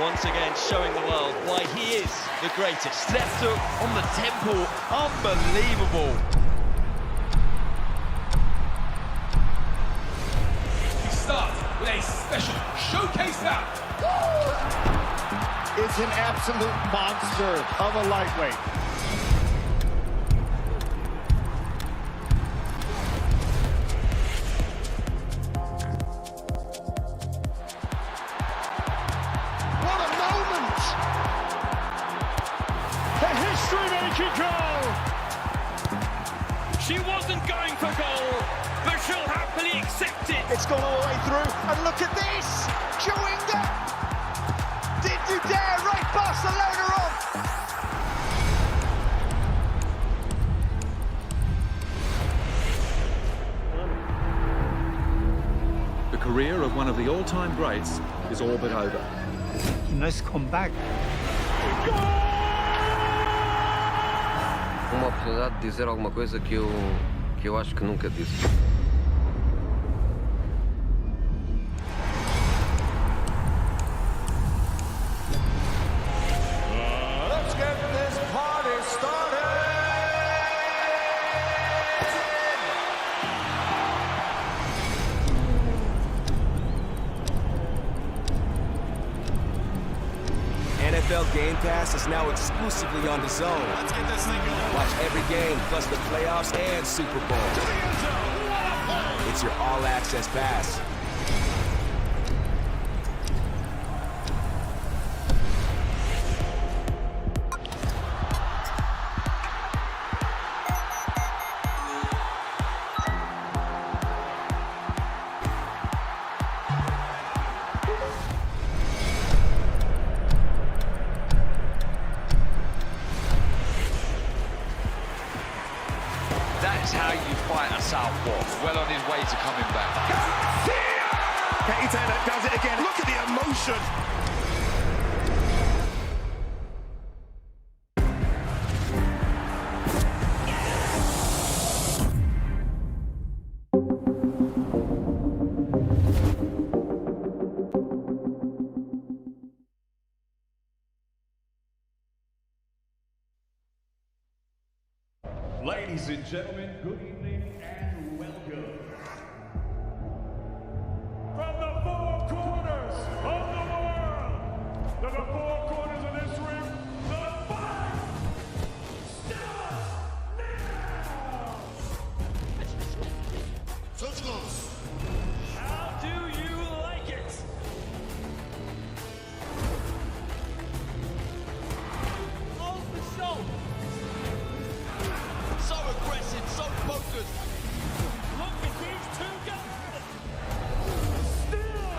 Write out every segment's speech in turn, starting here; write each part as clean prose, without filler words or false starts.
once again showing the world why he is the greatest. Left hook on the temple, unbelievable. We start with a special showcase bout. It's an absolute monster of a lightweight. What a moment! The history-making goal! She wasn't going for goal, but she'll happily accept it. It's gone all the way through, and look at this! Chewinga! Did you dare write Barcelona off? The career of one of the all-time greats is all but over. Nice comeback. Uma oportunidade de dizer alguma coisa que eu acho que nunca disse. Let's get this party started! NFL Game Pass is now exclusively on DAZN. Let's get this thing going. Watch every game, plus the playoffs and Super Bowl. It's your all-access pass. That's how you fight a southpaw. Well on his way to coming back. Katie Taylor does it again. Look at the emotion. Ladies and gentlemen, good evening and welcome. From the four corners of the world, to the four corners of this ring, the fight starts now! How do you like it? Off the show. So aggressive, so focused. Look at these two guys. Still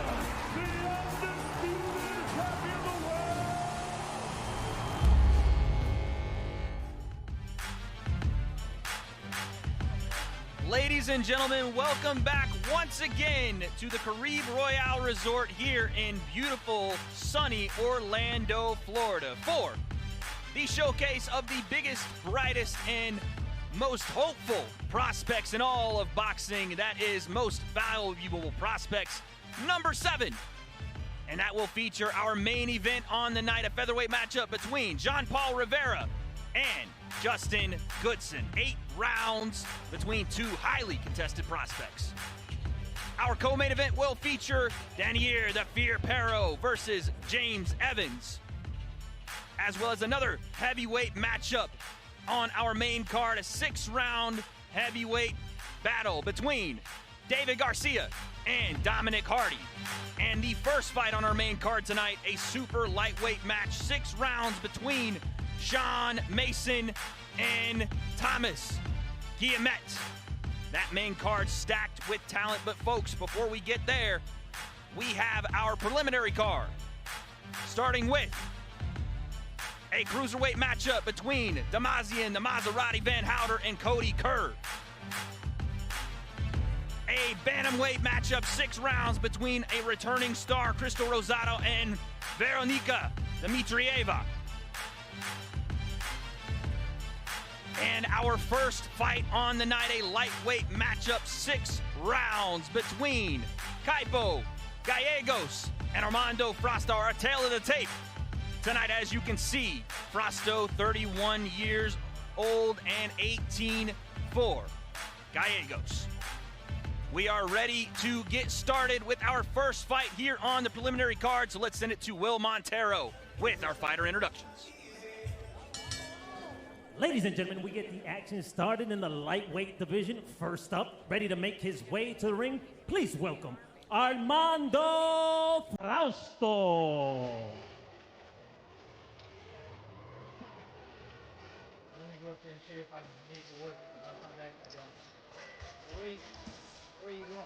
the undisputed champion of the world. Ladies and gentlemen, welcome back once again to the Caribe Royale Resort here in beautiful, sunny Orlando, Florida for the showcase of the biggest, brightest, and most hopeful prospects in all of boxing. That is most valuable prospects, number 7. And that will feature our main event on the night, a featherweight matchup between Jean-Paul Rivera and Justin Goodson. 8 rounds between 2 highly contested prospects. Our co-main event will feature Daniel the Fear Perro versus James Evans, as well as another heavyweight matchup on our main card, a 6-round heavyweight battle between David Garcia and Dominic Hardy. And the first fight on our main card tonight, a super lightweight match, 6 rounds between Sean Mason and Thomas Guillemette. That main card stacked with talent, but folks, before we get there, we have our preliminary card, starting with a cruiserweight matchup between Damazian, the Maserati Van Houter, and Cody Kerr. A bantamweight matchup, 6 rounds between a returning star, Crystal Rosado, and Veronika Dmitrieva. And our first fight on the night, a lightweight matchup, 6 rounds between Kaipo Gallegos and Armando Frosto, our tail of the tape. Tonight, as you can see, Frosto, 31 years old and 18-4. Gallegos. We are ready to get started with our first fight here on the preliminary card, so let's send it to Will Montero with our fighter introductions. Ladies and gentlemen, we get the action started in the lightweight division. First up, ready to make his way to the ring, please welcome Armando Frosto. Where you going?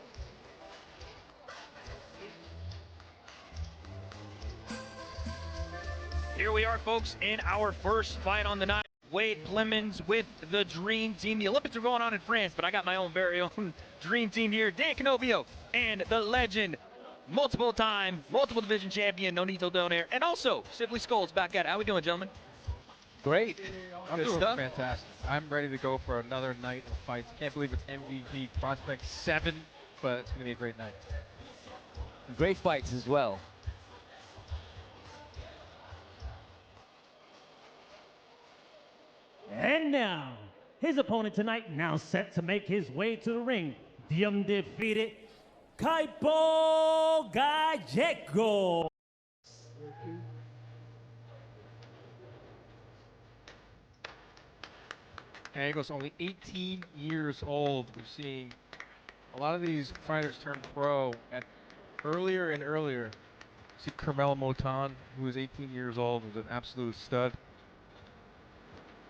Here we are, folks, in our first fight on the night. Wade Clemens with the Dream Team. The Olympics are going on in France, but I got my own very own Dream Team here. Dan Canovio and the legend, multiple division champion, Nonito Donaire, and also Sibley Skulls back at it. How we doing, gentlemen? Great. I'm Good doing stuff. fantastic. I'm ready to go for another night of fights. Can't believe it's MVP Prospect 7, but it's going to be a great night. Great fights as well. And now, his opponent tonight, now set to make his way to the ring, the undefeated Kaipo Gallego. Gallegos only 18 years old. We're seeing a lot of these fighters turn pro at earlier and earlier. See Carmelo Motan, who is 18 years old, was an absolute stud.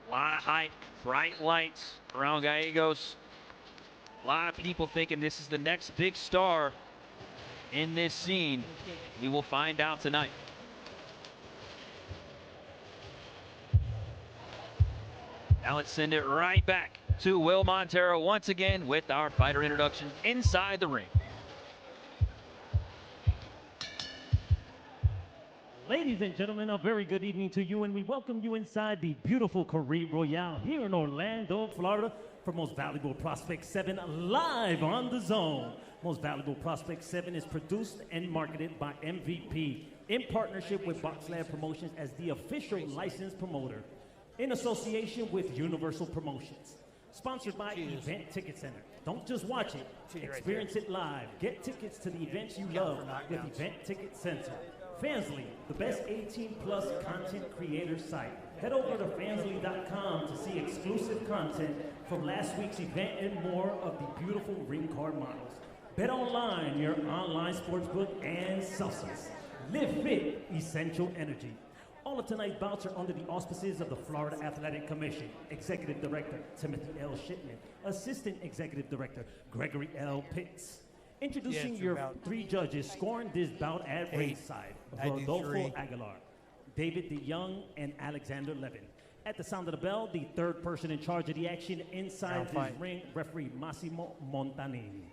A lot of hype, bright lights around Gallegos. A lot of people thinking this is the next big star in this scene. We will find out tonight. Now let's send it right back to Will Montero once again with our fighter introduction inside the ring. Ladies and gentlemen, a very good evening to you, and we welcome you inside the beautiful Caribe Royale here in Orlando, Florida, for Most Valuable Prospect 7 live on the zone. Most Valuable Prospect 7 is produced and marketed by MVP in partnership with BoxLab Promotions as the official licensed promoter, in association with Universal Promotions. Sponsored by Event Ticket Center. Don't just watch it, experience it live. Get tickets to the events you love with Event Ticket Center. Fansly, the best 18-plus content creator site. Head over to fansly.com to see exclusive content from last week's event and more of the beautiful ring card models. Bet Online, your online sportsbook and Celsius. Live fit, essential energy. All of tonight's bouts are under the auspices of the Florida Athletic Commission. Executive Director Timothy L. Shipman. Assistant Executive Director Gregory L. Pitts. Introducing your three judges scoring this bout at ringside. Rodolfo Aguilar, David DeYoung, and Alexander Levin. At the sound of the bell, the third person in charge of the action inside this ring, referee Massimo Montanini.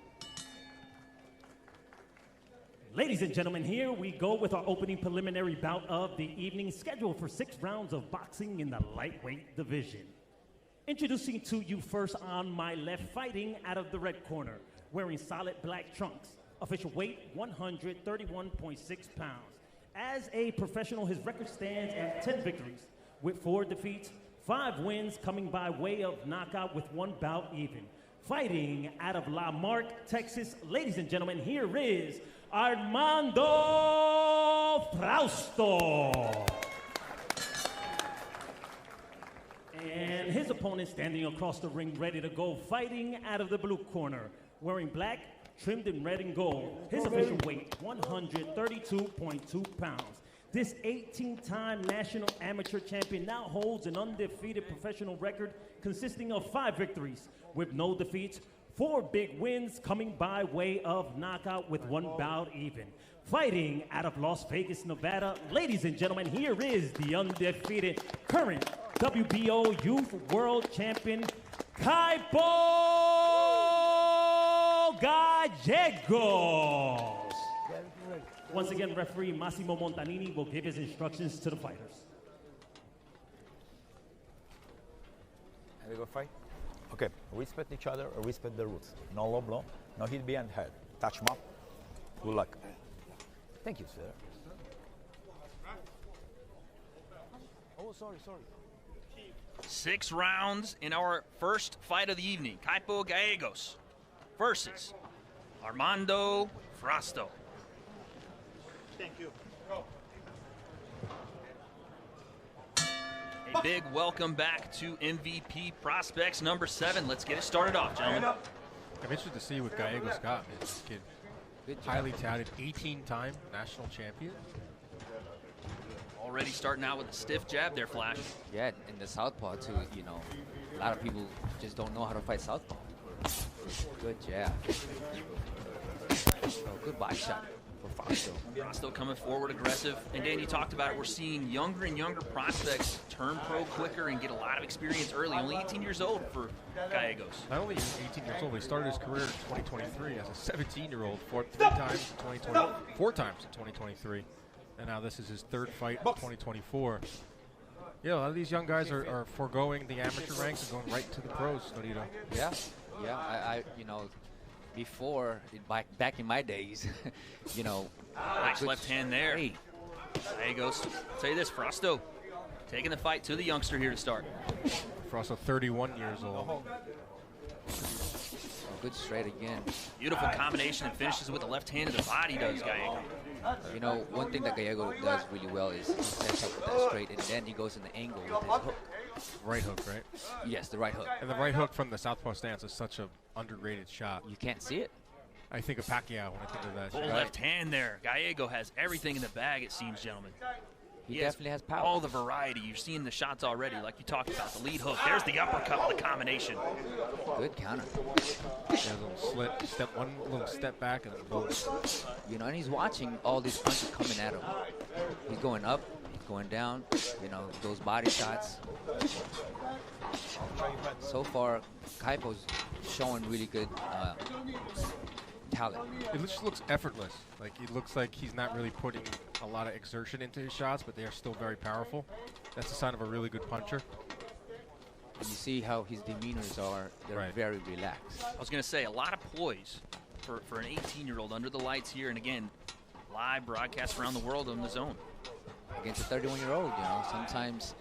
Ladies and gentlemen, here we go with our opening preliminary bout of the evening, scheduled for 6 rounds of boxing in the lightweight division. Introducing to you first on my left, fighting out of the red corner, wearing solid black trunks, official weight 131.6 pounds. As a professional, his record stands at 10 victories with 4 defeats, 5 wins coming by way of knockout with 1 bout even. Fighting out of La Marque, Texas, ladies and gentlemen, here is Armando Frosto. And his opponent standing across the ring, ready to go, fighting out of the blue corner, wearing black, trimmed in red and gold. His official weight, 132.2 pounds. This 18-time national amateur champion now holds an undefeated professional record consisting of 5 victories with no defeats, 4 big wins coming by way of knockout with 1 bout even. Fighting out of Las Vegas, Nevada, ladies and gentlemen, here is the undefeated current WBO Youth World Champion, Kaipo Gallegos. Once again, referee Massimo Montanini will give his instructions to the fighters. Have we go fight? Okay, respect each other, respect the rules. No low blow, no hit behind head. Touch him up. Good luck. Thank you, sir. Oh, sorry. 6 rounds in our first fight of the evening. Kaipo Gallegos versus Armando Frausto. Thank you. A big welcome back to MVP Prospects number 7. Let's get it started off, gentlemen. I'm interested to see what Gallegos got, man. This kid, highly touted, 18-time national champion. Already starting out with a stiff jab there, Flash. Yeah, in the southpaw too. You know, a lot of people just don't know how to fight southpaw. Good jab. Oh, good body shot for Frausto. Frausto coming forward aggressive. And Dan, you talked about it. We're seeing younger and younger prospects turn pro quicker and get a lot of experience early. Only 18 years old for Gallegos. Not only is he 18 years old, but he started his career in 2023 as a 17-year-old, fought 4 times in 2023. And now this is his 3rd fight in 2024. Yeah, a lot of these young guys are foregoing the amateur ranks and going right to the pros, Norito. Yeah, I you know, before, back in my days, you know. Nice left hand there. Hey. Gallegos, I'll tell you this, Frausto taking the fight to the youngster here to start. Frausto, 31 years old. Good straight again. Beautiful combination and finishes with the left hand to the body, does Gallego. You know, one thing that Gallego does really well is he sets up with that straight, and then he goes in the angle with his hook. Right hook, right? Yes, the right hook. And the right hook from the southpaw stance is such an underrated shot. You can't see it. I think of Pacquiao when I think of that. Full left hand there. Gallego has everything in the bag, it seems, gentlemen. He definitely has power. All the variety. You're seeing the shots already, like you talked about. The lead hook. There's the uppercut with the combination. Good counter. Yeah, a little slip, one little step back, and then boom. You know, and he's watching all these punches coming at him. He's going up, he's going down. You know, those body shots. So far, Kaipo's showing really good talent. It just looks effortless. Like, it looks like he's not really putting a lot of exertion into his shots, but they are still very powerful. That's a sign of a really good puncher. And you see how his demeanors are. They're very relaxed. I was going to say, a lot of poise for an 18-year-old under the lights here. And again, live broadcast around the world on the DAZN. Against a 31-year-old, you know, sometimes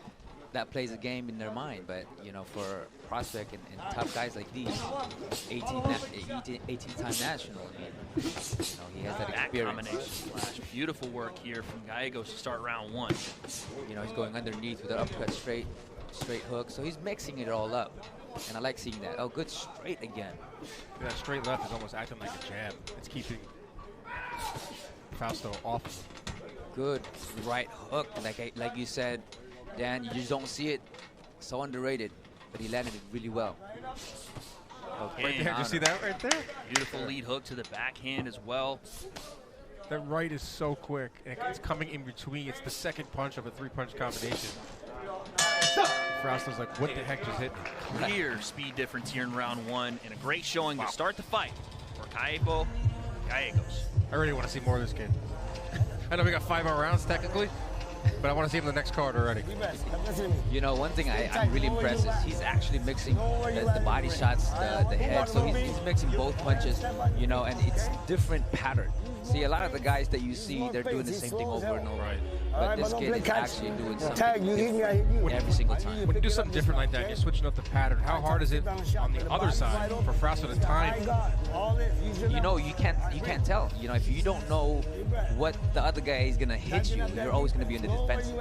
that plays a game in their mind. But, you know, for prospect and top guys like these, 18-time national, I mean, you know, he has that experience. Combination flash. Beautiful work here from Gallegos to start round 1. You know, he's going underneath with an uppercut straight hook, so he's mixing it all up. And I like seeing that. Oh, good straight again. That straight left is almost acting like a jab. It's keeping Frausto off. Good right hook, like you said, Dan. You just don't see it. So underrated, but he landed it really well. Right there, did you see that right there? Beautiful lead hook to the backhand as well. That right is so quick, and it's coming in between. It's the second punch of a 3-punch combination. Frausto's like, what the heck just hit me? Clear speed difference here in round 1, and a great showing to start the fight for Kaipo Gallegos. I really want to see more of this kid. I know we got 5 more rounds technically, but I want to see him in the next card already. You know, one thing I'm really impressed is he's actually mixing the body shots, the head, so he's mixing both punches, you know, and it's different pattern. See, a lot of the guys that you see, they're doing the same thing over and over. Right. But this kid is actually doing something different every single time. When you do something different like that, you're switching up the pattern. How hard is it on the other side for Frausto to time? You know, you can't tell. You know, if you don't know what the other guy is gonna hit you, you're always gonna be in the defensive.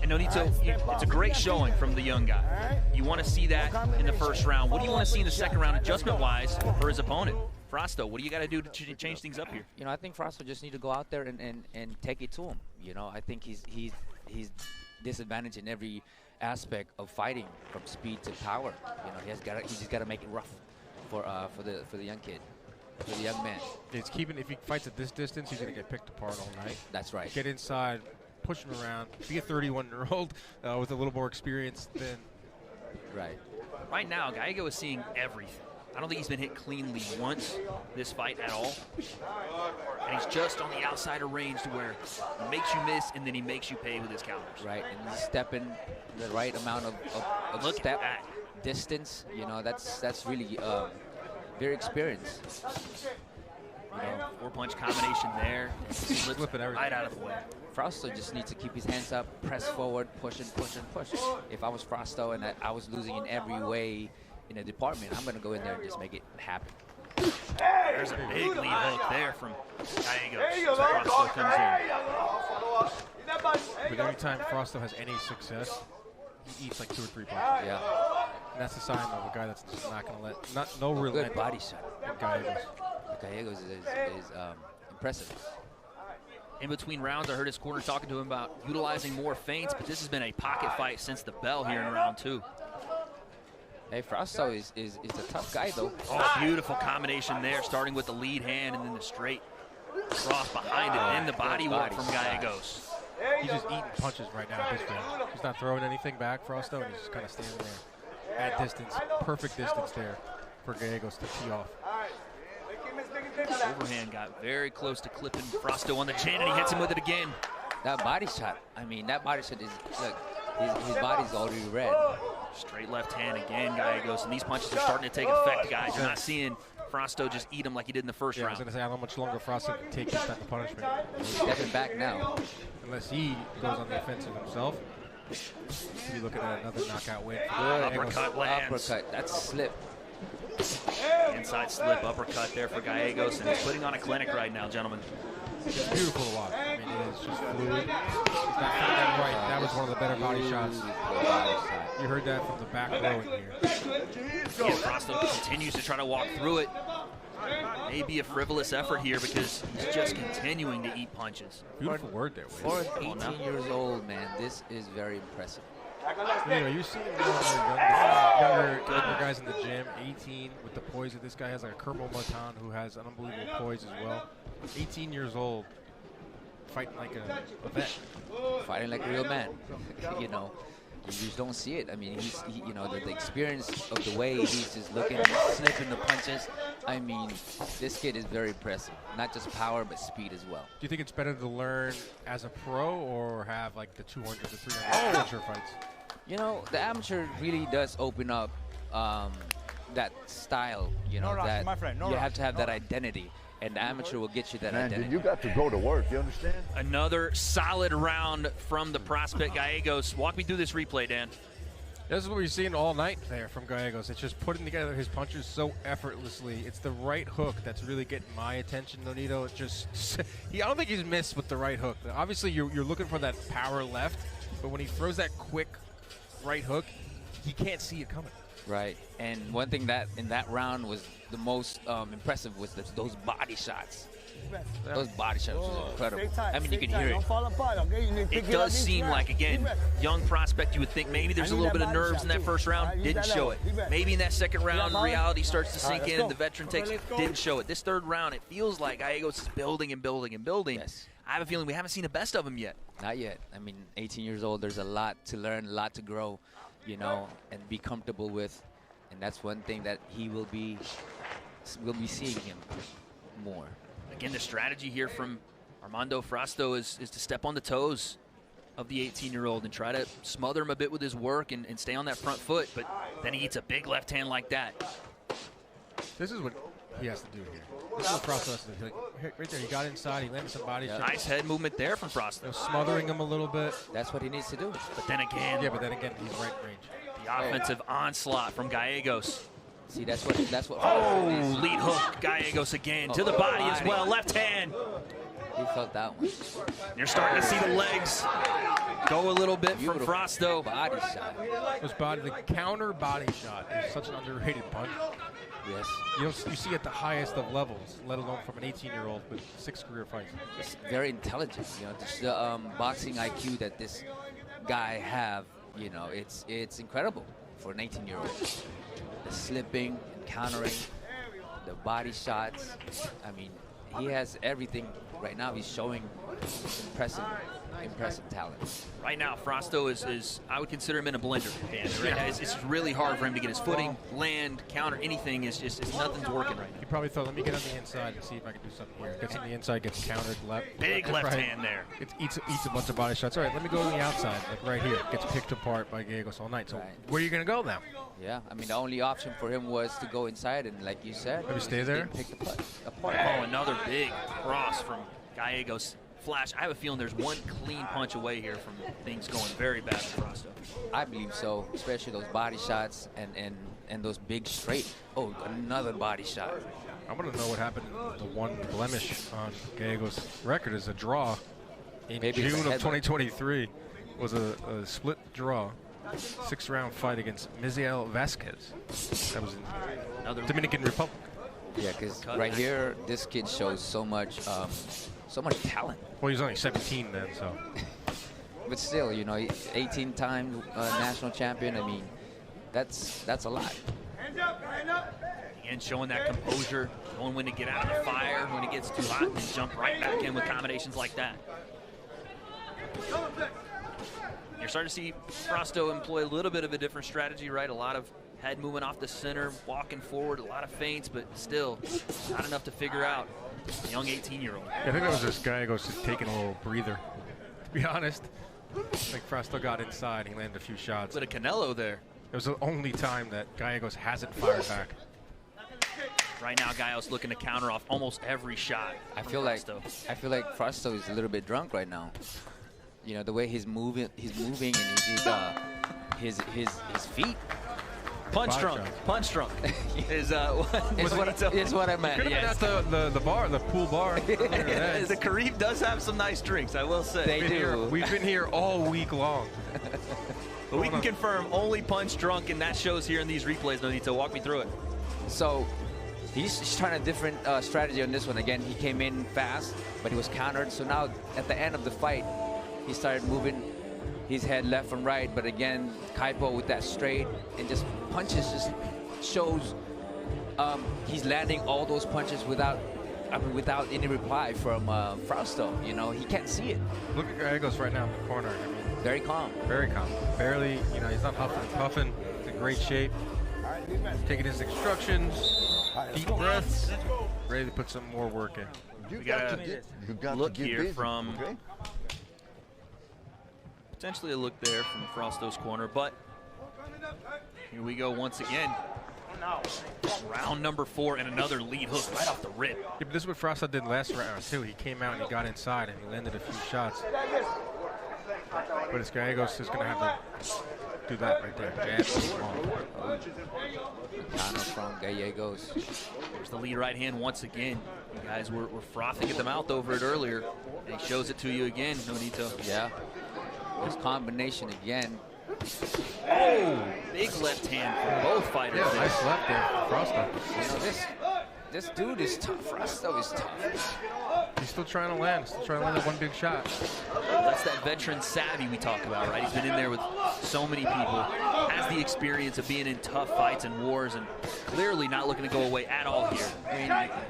And Nonito, it's a great showing from the young guy. You want to see that in the first round. What do you want to see in the second round, adjustment-wise, for his opponent? Frausto, what do you got to do to change things up here? You know, I think Frausto just need to go out there and take it to him. You know, I think he's disadvantaged in every aspect of fighting, from speed to power. You know, he's just got to make it rough for the young kid, for the young man. It's keeping. If he fights at this distance, he's gonna get picked apart all night. That's right. Get inside, push him around. Be a 31-year-old with a little more experience than. Right. Right now, Gallego is seeing everything. I don't think he's been hit cleanly once this fight at all. And he's just on the outside of range to where he makes you miss and then he makes you pay with his counters. Right, and he's stepping the right amount of Look step at distance. You know, that's really very experienced. Four-punch combination there. Slips right out of the way. Frausto just needs to keep his hands up, press forward, push and push and push. If I was Frausto and I was losing in every way in a department, I'm going to go in there and just make it happen. There's a big lead hook there from Gallegos. Frausto comes in. But every time Frausto has any success, he eats like 2 or 3 punches. Yeah. And that's a sign of a guy that's just not going to let, no real good body shot. Gallegos. Gallegos is impressive. In between rounds, I heard his corner talking to him about utilizing more feints, but this has been a pocket fight since the bell here in round 2. Hey, Frausto is a tough guy, though. Oh, beautiful combination there, starting with the lead hand and then the straight cross behind it, and the body work from Gallegos. He's just eating punches right now at this range. He's not throwing anything back, Frausto, and he's just kind of standing there at distance, perfect distance there for Gallegos to tee off. Overhand got very close to clipping Frausto on the chin, and he hits him with it again. That body shot, I mean, that body shot is, look, his body's already red. Straight left hand again, Gallegos, and these punches are starting to take effect, guys. You're not seeing Frausto just eat him like he did in the first round. I was going to say, how much longer Frausto can take this type of punishment. He's stepping back now. Unless he goes on the offensive himself. You're looking at another knockout win. Good uppercut lands. Uppercut, that's a slip. Inside slip, uppercut there for Gallegos, and he's putting on a clinic right now, gentlemen. It's beautiful to watch. I mean, it is just fluid. He's not coming that right. That was one of the better body shots. You heard that from the back row in here. Yeah, Frausto continues to try to walk through it. Maybe a frivolous effort here because he's just continuing to eat punches. Beautiful word there, For 18 years old, man, this is very impressive. You know, you see younger guys in the gym, 18 with the poise that this guy has, like a Kermo Matan who has an unbelievable poise as well. 18 years old, fighting like a vet. Fighting like a real man. You know, you just don't see it. I mean, you know, the experience of the way he's just looking, sniffing the punches. I mean, this kid is very impressive. Not just power, but speed as well. Do you think it's better to learn as a pro or have like the 200 to 300 amateur fights? You know, the amateur really does open up that style, you know, that you have to have that identity. And the amateur will get you that identity. Dude, you got to go to work, you understand? Another solid round from the prospect Gallegos. Walk me through this replay, Dan. This is what we've seen all night there from Gallegos. It's just putting together his punches so effortlessly. It's the right hook that's really getting my attention, Nonito. It just, I don't think he's missed with the right hook. Obviously, you're looking for that power left, but when he throws that quick right hook, he can't see it coming. Right, and one thing that in that round was the most impressive was those body shots. Those body shots was incredible. I mean, you can hear it. It does seem like, again, young prospect, you would think maybe there's a little bit of nerves in that first round. Didn't show it. Maybe in that second round, reality starts to sink in and the veteran takes it. Didn't show it. This third round, it feels like Gallegos is building and building and building. Yes. I have a feeling we haven't seen the best of him yet. Not yet. I mean, 18 years old, there's a lot to learn, a lot to grow, you know, and be comfortable with. And that's one thing that we'll be seeing him more. Again, the strategy here from Armando Frausto is to step on the toes of the 18-year-old and try to smother him a bit with his work and stay on that front foot. But then he eats a big left hand like that. This is what he has to do here. This is what Frausto has to do. Right there, he got inside, he landed some body shots. Nice head movement there from Frausto. You know, smothering him a little bit. That's what he needs to do. But then again. Yeah, but then again, he's right in range. The offensive onslaught from Gallegos. See, that's what. Oh, lead hook, Gallegos again to the body as well. Left hand. He felt that one. You're starting to see the legs go a little bit from Frausto. Body shot. The counter body shot is such an underrated punch. Yes. You see at the highest of levels, let alone from an 18-year-old with 6 career fights. It's very intelligent. You know, just the boxing IQ that this guy have. You know, it's incredible for an 18-year-old. The slipping and countering, the body shots. I mean, he has everything right now. He's showing impressive. impressive talent. Right now, Frosto is I would consider him in a blender. Right now, it's really hard for him to get his footing, land, counter, anything. Nothing's working right now. He probably thought, let me get on the inside and see if I can do something here. Gets on the inside, gets countered left. Big left hand there. It eats a bunch of body shots. All right, let me go to the outside, like right here. Gets picked apart by Gallegos all night. So where are you going to go now? Yeah, I mean, the only option for him was to go inside, and like you said, maybe stay there. Pick the apart. Oh, another big cross from Gallegos. Flash, I have a feeling there's one clean punch away here from things going very bad for Frosto. I believe so, especially those body shots and those big straight. Oh, another body shot. I want to know what happened. The one blemish on Gallegos' record is a draw in June of 2023. Was a split draw. 6-round fight against Misael Vasquez. That was in Dominican Republic. Yeah, because right here, this kid shows so much talent. Well, he was only 17 then, so. But still, you know, 18-time national champion. I mean, that's a lot. Again, showing that composure, knowing when to get out of the fire, when it gets too hot, and jump right back in with combinations like that. You're starting to see Frosto employ a little bit of a different strategy, right? A lot of head moving off the center, walking forward, a lot of feints, but still not enough to figure out. A young 18-year-old. Yeah, I think that was just Gallegos just taking a little breather. To be honest, I think Frosto got inside. He landed a few shots. But a Canelo there. It was the only time that Gallegos hasn't fired back. Right now, Gallegos looking to counter off almost every shot. I feel like Frosto is a little bit drunk right now. You know, the way he's moving and his feet. Punch drunk is what I meant. Could have been at the bar, the pool bar. The Caribe does have some nice drinks, I will say. They do. We've been here all week long. But we can confirm only punch drunk, and that shows here in these replays. Nonito, walk me through it. So he's trying a different strategy on this one. Again, he came in fast, but he was countered. So now at the end of the fight, he started moving his head left and right, but again, Kaipo with that straight and just punches just shows he's landing all those punches without any reply from Frosto. You know, he can't see it. Look at Gallegos right now in the corner. I mean, very calm. Very calm. Barely, you know, he's not huffing and puffing. He's in great shape. Taking his instructions, deep breaths, ready to put some more work in. We got a look here from. Okay. Potentially a look there from Frosto's corner, but here we go once again. Round number 4 and another lead hook right off the rip. Yeah, but this is what Frosto did last round too. He came out and he got inside and he landed a few shots. But it's Gallegos is going to have to do that right there. Counter from Gallegos. There's the lead right hand once again. You guys were frothing at the mouth over it earlier, and he shows it to you again, Nonito. Yeah. This combination again. Oh, big left hand for both fighters. Yeah, nice left there for Frosto. You know, this dude is tough. Frosto is tough. He's still trying to land. Still trying to land that one big shot. That's that veteran savvy we talk about, right? He's been in there with so many people, has the experience of being in tough fights and wars, and clearly not looking to go away at all here. I mean,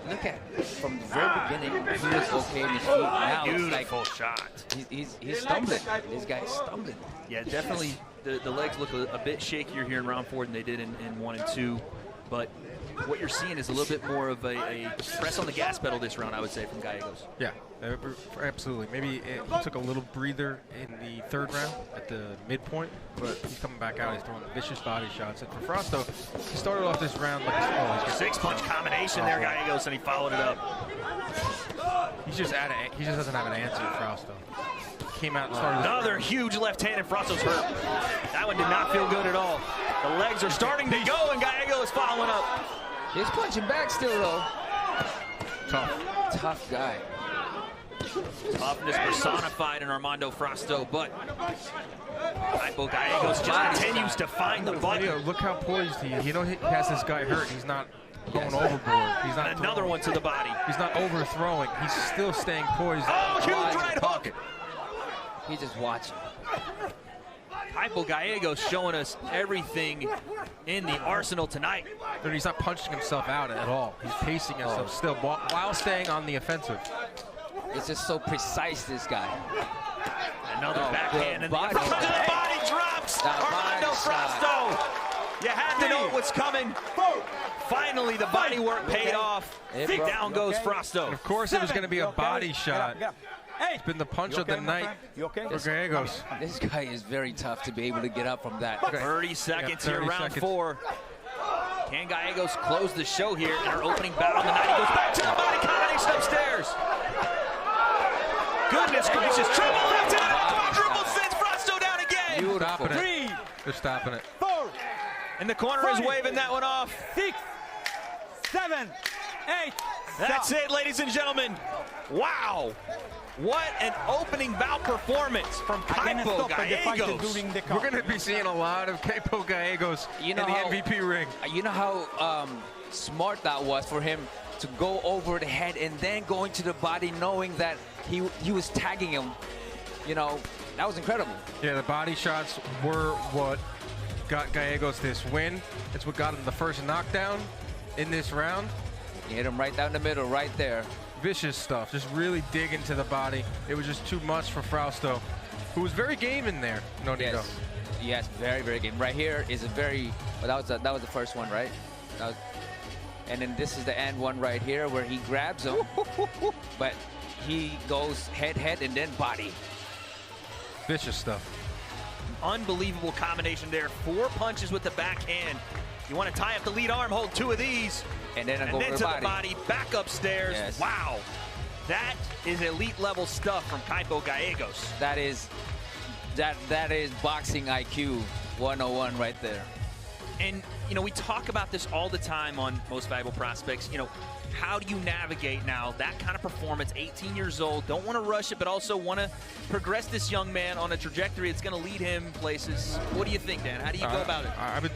look at from the very beginning, he was okay in his feet. Now beautiful shot. He's stumbling. This guy's stumbling. Yeah, definitely the legs look a bit shakier here in round 4 than they did in 1 and 2, but what you're seeing is a little bit more of a press on the gas pedal this round, I would say, from Gallegos. Yeah, absolutely. Maybe he took a little breather in the 3rd round at the midpoint, but he's coming back out. He's throwing vicious body shots. And for Frosto, he started off this round like he's 6-punch combination there, Gallegos, and he followed it up. He just doesn't have an answer, Frosto. Came out and started another huge left hand, and Frosto's hurt. That one did not feel good at all. The legs are starting to go, and Gallegos is following up. He's punching back still, though. Tough. Tough guy. Toughness personified in Armando Frosto, but Gallegos just continues to find the button. Yeah, look how poised he is. You know he has this guy hurt. He's not going overboard. He's not and another one to the body. He's not overthrowing. He's still staying poised. Oh, huge right hook. He's just watching. Gallegos showing us everything in the arsenal tonight. But he's not punching himself out at all. He's pacing himself still while staying on the offensive. It's just so precise, this guy. Another backhand and the body body drops. Armando Frausto. You had to know it was coming. Finally, the body work paid off. Down goes Frausto. And of course, it was going to be a body shot. It's been the punch of the night for Gallegos. This guy is very tough to be able to get up from that. 30 seconds here, round 4. Can Gallegos close the show here in our opening battle of the night? He goes back to the body combination upstairs. Goodness gracious, triple left to the quadruple sends Frausto down again. Beautiful. 3. They're stopping it. 4. And the corner is waving that one off. 6. 7. 8. That's it, ladies and gentlemen. Wow. What an opening bout performance from Kaipo Gallegos. We're going to be seeing a lot of Kaipo Gallegos in the MVP ring. You know how smart that was for him to go over the head and then go into the body, knowing that he was tagging him. You know, that was incredible. Yeah, the body shots were what got Gallegos this win. It's what got him the first knockdown in this round. He hit him right down the middle, right there. Vicious stuff, just really dig into the body. It was just too much for Frausto, who was very game in there. No, Nico. Yes, very, very game. Right here is a very, well, that was the first one, right? And then this is the end one right here where he grabs him, but he goes head, and then body. Vicious stuff. Unbelievable combination there. 4 punches with the backhand. You want to tie up the lead arm, hold 2 of these. And then, to the body, back upstairs. Yes. Wow. That is elite level stuff from Kaipo Gallegos. That is boxing IQ 101 right there. And, you know, we talk about this all the time on Most Valuable Prospects. You know, how do you navigate now that kind of performance? 18 years old, don't want to rush it, but also want to progress this young man on a trajectory that's going to lead him places. What do you think, Dan? How do you go about it? I would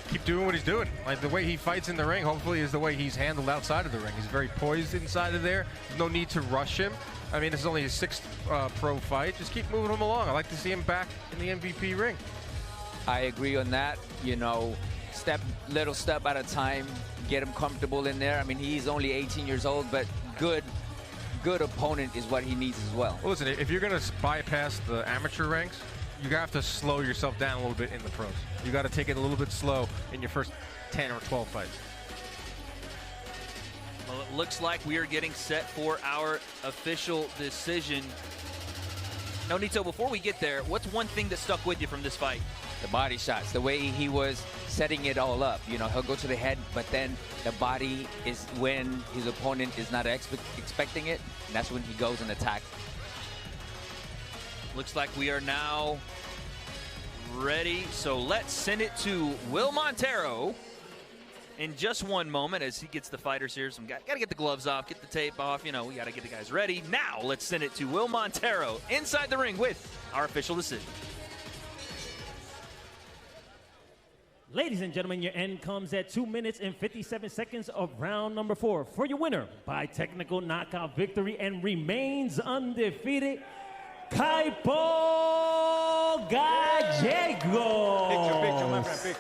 keep doing what he's doing. Like the way he fights in the ring, hopefully, is the way he's handled outside of the ring. He's very poised inside of there. There's no need to rush him. I mean, this is only his 6th pro fight. Just keep moving him along. I like to see him back in the MVP ring. I agree on that. You know, little step at a time, get him comfortable in there. I mean, he's only 18 years old, but good opponent is what he needs as well. Well, listen, if you're going to bypass the amateur ranks, you have to slow yourself down a little bit in the pros. You got to take it a little bit slow in your first 10 or 12 fights. Well, it looks like we are getting set for our official decision. Nonito, before we get there, what's one thing that stuck with you from this fight? The body shots, the way he was setting it all up. You know, he'll go to the head, but then the body is when his opponent is not expecting it, and that's when he goes and attacks. Looks like we are now ready, so let's send it to Will Montero in just one moment as he gets the fighters here. Got to get the gloves off, get the tape off. You know, we got to get the guys ready. Now let's send it to Will Montero inside the ring with our official decision. Ladies and gentlemen, your end comes at 2 minutes and 57 seconds of round number 4. For your winner by technical knockout victory and remains undefeated, Kaipo Gallegos. Picture, my friend, picture.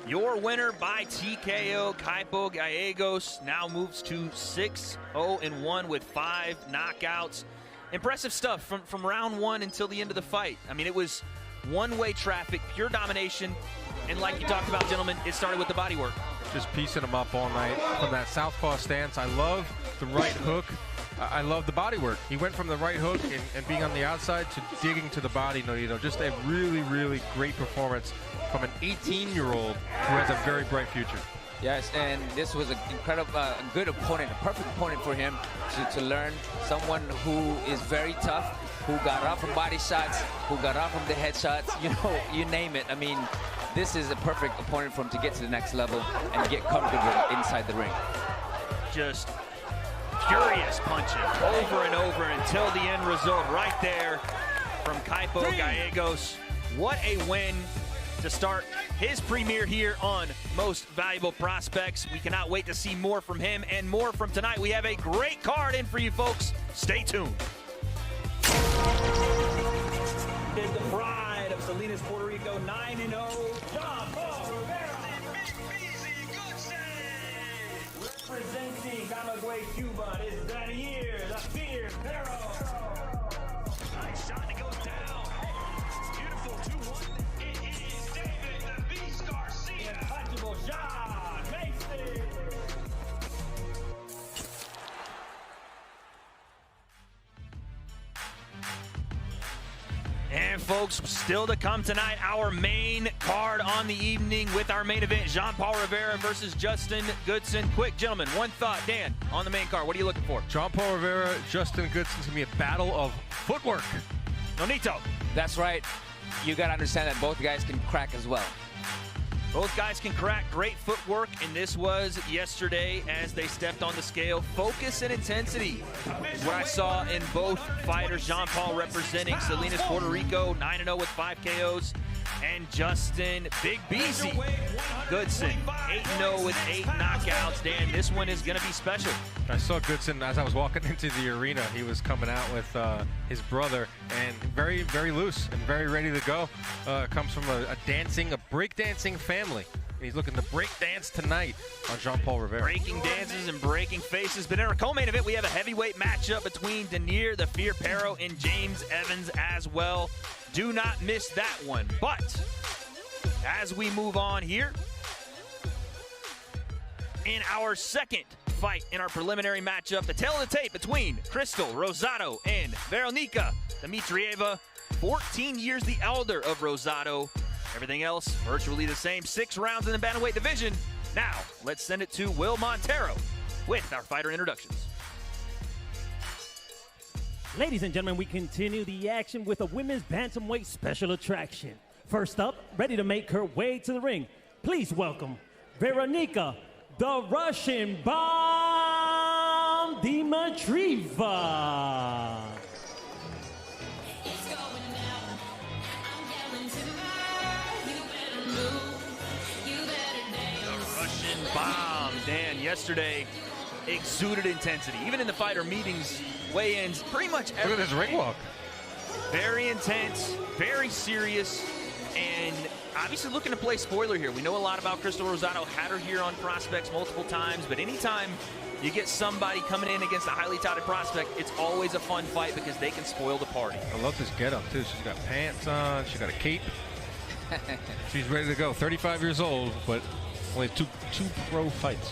Your winner by TKO, Kaipo Gallegos, now moves to 6-0-1 with 5 knockouts. Impressive stuff from round 1 until the end of the fight. I mean, it was one-way traffic, pure domination, and like you talked about, gentlemen, it started with the body work. Just piecing him up all night from that southpaw stance. I love the right hook. I love the body work. He went from the right hook and being on the outside to digging to the body. No, you know, just a really, really great performance from an 18-year-old who has a very bright future. Yes, and this was an incredible, good opponent, a perfect opponent for him to learn. Someone who is very tough, who got up from body shots, who got up from the head shots, you know, you name it. I mean, this is a perfect opponent for him to get to the next level and get comfortable inside the ring. Just furious punching over and over until the end result right there from Kaipo Gallegos. What a win to start his premiere here on Most Valuable Prospects. We cannot wait to see more from him and more from tonight. We have a great card in for you folks. Stay tuned. Is the pride of Salinas, Puerto Rico, 9-0, John Paul Rivera. Presenting Camagüey, Cuba, is Daniel, the Fear Pero. Nice shot, it goes down. Beautiful 2-1. It is David the Beast Garcia. Untouchable John Mason. And folks, still to come tonight, our main card on the evening with our main event, Jean-Paul Rivera versus Justin Goodson. Quick, gentlemen, one thought. Dan, on the main card, what are you looking for? Jean-Paul Rivera, Justin Goodson's going to be a battle of footwork. Nonito. That's right. You got to understand that both guys can crack as well. Both guys can crack, great footwork, and this was yesterday as they stepped on the scale. Focus and intensity is what I saw in both fighters. Jean-Paul representing Salinas, Puerto Rico, 9-0 with 5 KOs. And Justin Big Beezy Goodson, 8-0 with 8 knockouts. Dan, this one is going to be special. I saw Goodson as I was walking into the arena. He was coming out with his brother, and very, very loose and very ready to go. Comes from a breakdancing family. And he's looking to break dance tonight on Jean-Paul Rivera. Breaking dances and breaking faces. But in our co-main event, we have a heavyweight matchup between Daniel the Fear Pero and James Evans as well. Do not miss that one. But as we move on here, in our second fight in our preliminary matchup, the tail of the tape between Crystal Rosado and Veronika Dimitrieva, 14 years the elder of Rosado. Everything else virtually the same. 6 rounds in the bantamweight division. Now, let's send it to Will Montero with our fighter introductions. Ladies and gentlemen, we continue the action with a women's bantamweight special attraction. First up, ready to make her way to the ring, please welcome Veronika, the Russian Bomb Dimitrieva. Bomb. Dan, yesterday exuded intensity. Even in the fighter meetings, weigh-ins, pretty much everything. Look at his ring walk. Very intense, very serious, and obviously looking to play spoiler here. We know a lot about Crystal Rosado, had her here on Prospects multiple times, but anytime you get somebody coming in against a highly touted prospect, it's always a fun fight because they can spoil the party. I love this getup too. She's got pants on, she's got a cape. She's ready to go. 35 years old, but only two pro fights.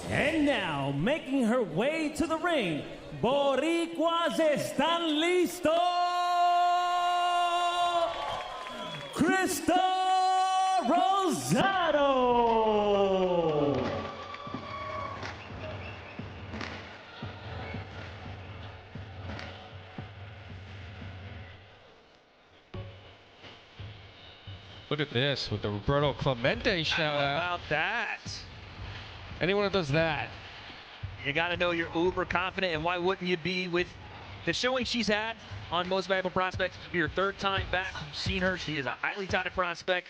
And now, making her way to the ring, Boricuas están listos. Crystal Rosado. Look at this with the Roberto Clemente shout out. How about that? Anyone that does that. You got to know you're uber confident, and why wouldn't you be with the showing she's had on Most Valuable Prospects? It'll be her 3rd time back. You've seen her. She is a highly touted prospect.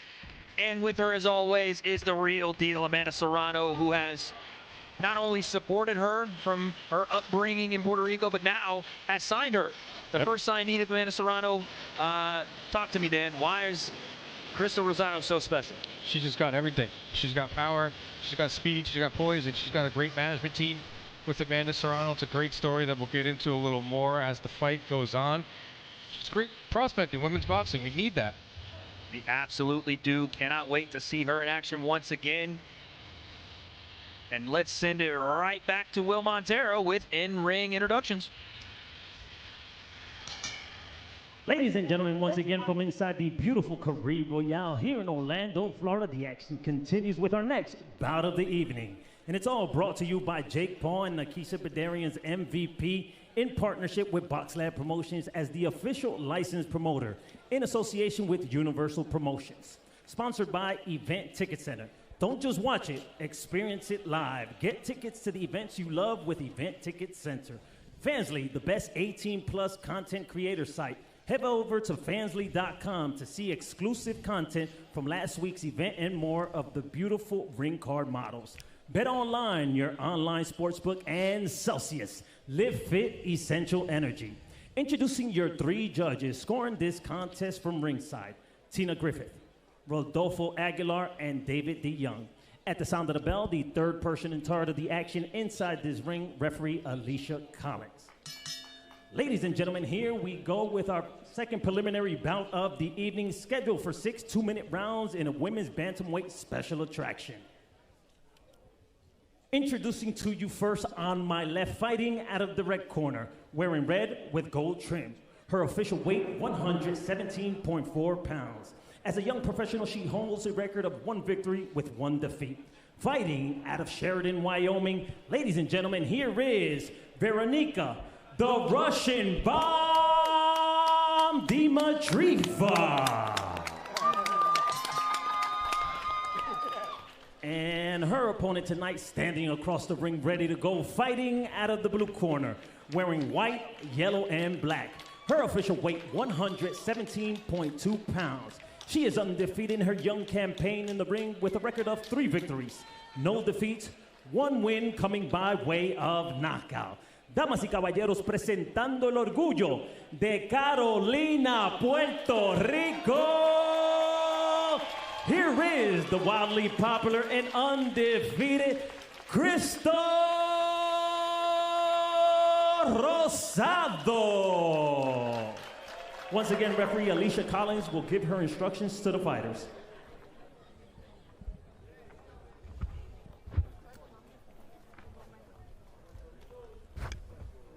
And with her, as always, is the real deal, Amanda Serrano, who has not only supported her from her upbringing in Puerto Rico, but now has signed her. The first signee of Amanda Serrano. Talk to me, Dan. Why is Crystal Rosado so special? She's just got everything. She's got power, she's got speed, she's got poise, and she's got a great management team with Amanda Serrano. It's a great story that we'll get into a little more as the fight goes on. She's a great prospect in women's boxing. We need that. We absolutely do. Cannot wait to see her in action once again. And let's send it right back to Will Montero with in-ring introductions. Ladies and gentlemen, once again from inside the beautiful Caribe Royale here in Orlando, Florida, the action continues with our next bout of the evening. And it's all brought to you by Jake Paul and Nakisha Badarian's MVP in partnership with BoxLab Promotions as the official licensed promoter in association with Universal Promotions. Sponsored by Event Ticket Center. Don't just watch it, experience it live. Get tickets to the events you love with Event Ticket Center. Fansly, the best 18-plus content creator site. Head over to fansly.com to see exclusive content from last week's event and more of the beautiful ring card models. Bet Online, your online sportsbook, and Celsius. Live Fit Essential Energy. Introducing your 3 judges scoring this contest from ringside. Tina Griffith, Rodolfo Aguilar, and David DeYoung. At the sound of the bell, the third person in charge of the action inside this ring, referee Alicia Collins. Ladies and gentlemen, here we go with our second preliminary bout of the evening, scheduled for 6 2-minute rounds in a women's bantamweight special attraction. Introducing to you first on my left, fighting out of the red corner, wearing red with gold trim. Her official weight, 117.4 pounds. As a young professional, she holds a record of 1 victory with 1 defeat. Fighting out of Sheridan, Wyoming, ladies and gentlemen, here is Veronika, the Russian Bomb Dimitrieva. And her opponent tonight, standing across the ring, ready to go, fighting out of the blue corner, wearing white, yellow, and black. Her official weight, 117.2 pounds. She is undefeated in her young campaign in the ring with a record of 3 victories, no defeats, 1 win coming by way of knockout. Damas y caballeros, presentando el orgullo de Carolina, Puerto Rico. Here is the wildly popular and undefeated Crystal Rosado. Once again, referee Alicia Collins will give her instructions to the fighters.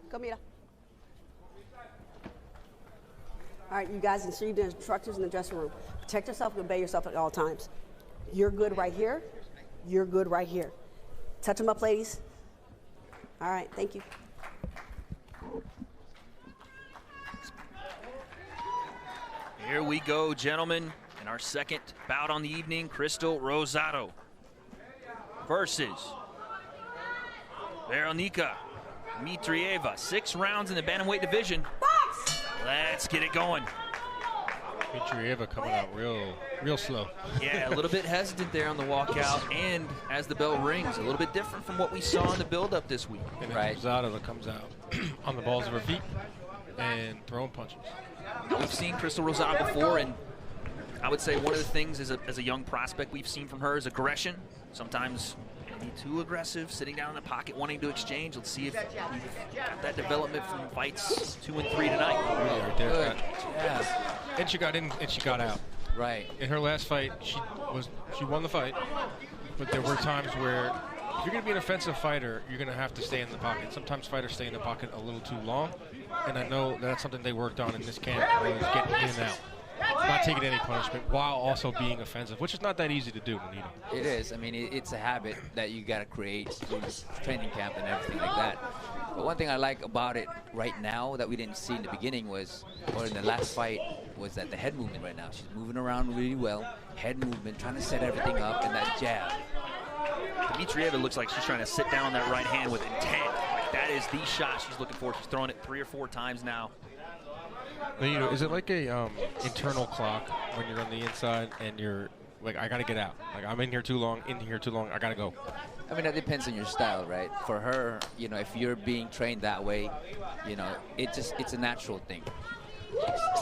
Come here. All right, you guys receive the instructions in the dressing room. Protect yourself and obey yourself at all times. You're good right here. You're good right here. Touch them up, ladies. All right, thank you. Here we go, gentlemen, in our second bout on the evening, Crystal Rosado versus Veronika Dimitrieva. 6 rounds in the bantamweight division. Let's get it going. Dimitrieva coming out real slow. Yeah, a little bit hesitant there on the walkout, and as the bell rings, a little bit different from what we saw in the build-up this week. And right. Rosado that comes out on the balls of her feet and throwing punches. We've seen Crystal Rosado before, and I would say one of the things as a young prospect we've seen from her is aggression. Sometimes maybe too aggressive, sitting down in the pocket, wanting to exchange. Let's see if we've got that development from fights 2 and 3 tonight. Yeah, right there. Yeah. And she got in and she got out. Right. In her last fight, she won the fight, but there were times where if you're going to be an offensive fighter, you're going to have to stay in the pocket. Sometimes fighters stay in the pocket a little too long, and I know that's something they worked on in this camp, was getting in and out, not taking any punishment while also being offensive, which is not that easy to do, Benito. It is. I mean, it's a habit that you got to create through training camp and everything like that. But one thing I like about it right now that we didn't see in the beginning was, or in the last fight, was that the head movement right now. She's moving around really well, head movement, trying to set everything up, and that jab. Dimitrieva looks like she's trying to sit down that right hand with intent. Like that is the shot she's looking for. She's throwing it 3 or 4 times now. But, you know, is it like a internal clock when you're on the inside and you're like, I got to get out. Like, I'm in here too long, I got to go. I mean, that depends on your style, right? For her, you know, if you're being trained that way, you know, it's a natural thing.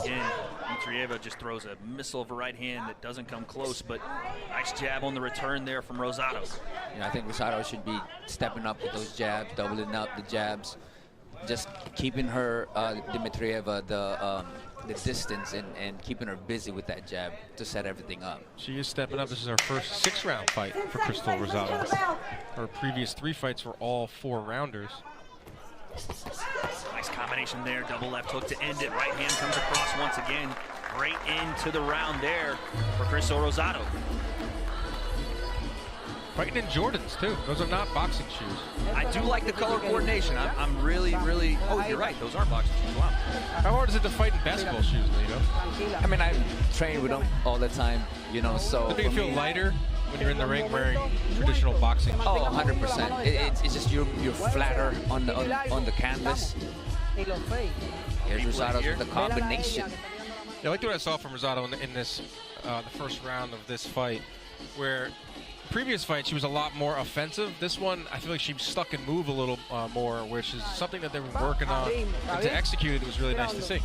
Again, Dimitrieva just throws a missile of a right hand that doesn't come close, but nice jab on the return there from Rosado. You know, I think Rosado should be stepping up with those jabs, doubling up the jabs, just keeping her, Dimitrieva, the distance and keeping her busy with that jab to set everything up. She is stepping up. This is her first 6-round fight for Crystal Rosado. Her previous 3 fights were all 4-rounders. Nice combination there, double left hook to end it. Right hand comes across once again. Great into the round there for Crystal Rosado. Fighting in Jordans, too. Those are not boxing shoes. I do like the color coordination. I'm really, oh, you're right. Those are boxing shoes. Wow. How hard is it to fight in basketball shoes, Lito? I mean, I train with them all the time, you know, so. Do you feel lighter when you're in the ring wearing traditional boxing? Oh, 100%. It's just you're flatter on the canvas. Here's Rosado with the combination. Yeah, I liked what I saw from Rosado in this, the first round of this fight, where previous fight she was a lot more offensive. This one, I feel like she stuck and move a little more, which is something that they were working on. And to execute it was really nice to see.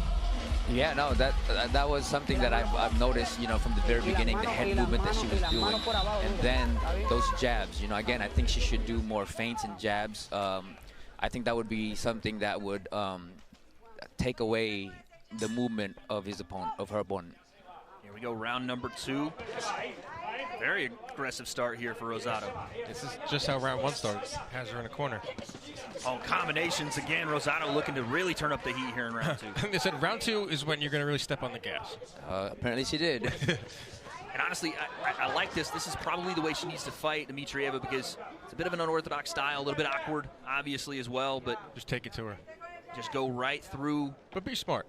Yeah, no, that was something that I've noticed, you know, from the very beginning, the head movement that she was doing, and then those jabs. You know, again, I think she should do more feints and jabs. I think that would be something that would take away the movement of her opponent. Here we go, round number 2. Very aggressive start here for Rosado. This is just how round 1 starts. Has her in a corner. Oh, combinations again. Rosado looking to really turn up the heat here in round 2. I think they said round 2 is when you're going to really step on the gas. Apparently she did. And honestly, I like this. This is probably the way she needs to fight Dimitrieva, because it's a bit of an unorthodox style, a little bit awkward, obviously, as well. But just take it to her. Just go right through. But be smart.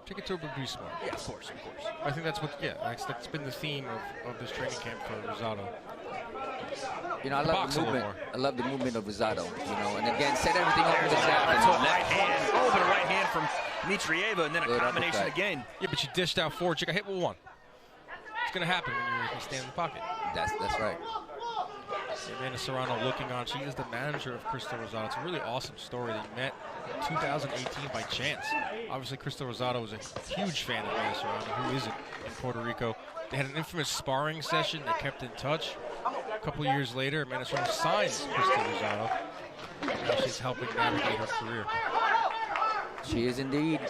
Take it to her, but be smart. Yeah, of course, of course. I think that's what, that's been the theme of this training camp for Rosado. You know, I love the movement. I love the movement of Rosado, you know, and again, set everything up with a jab. Right hand. Oh, but a right hand from Dimitrieva, and then a combination again. Yeah, but she dished out forward. She got hit with one. It's going to happen when you stand in the pocket. That's right. Amanda Serrano looking on. She is the manager of Crystal Rosado. It's a really awesome story. They met in 2018 by chance. Obviously, Crystal Rosado was a huge fan of Amanda Serrano, who isn't in Puerto Rico. They had an infamous sparring session. They kept in touch. A couple years later, Amanda Serrano signs Crystal Rosado. Now she's helping navigate her career. She is indeed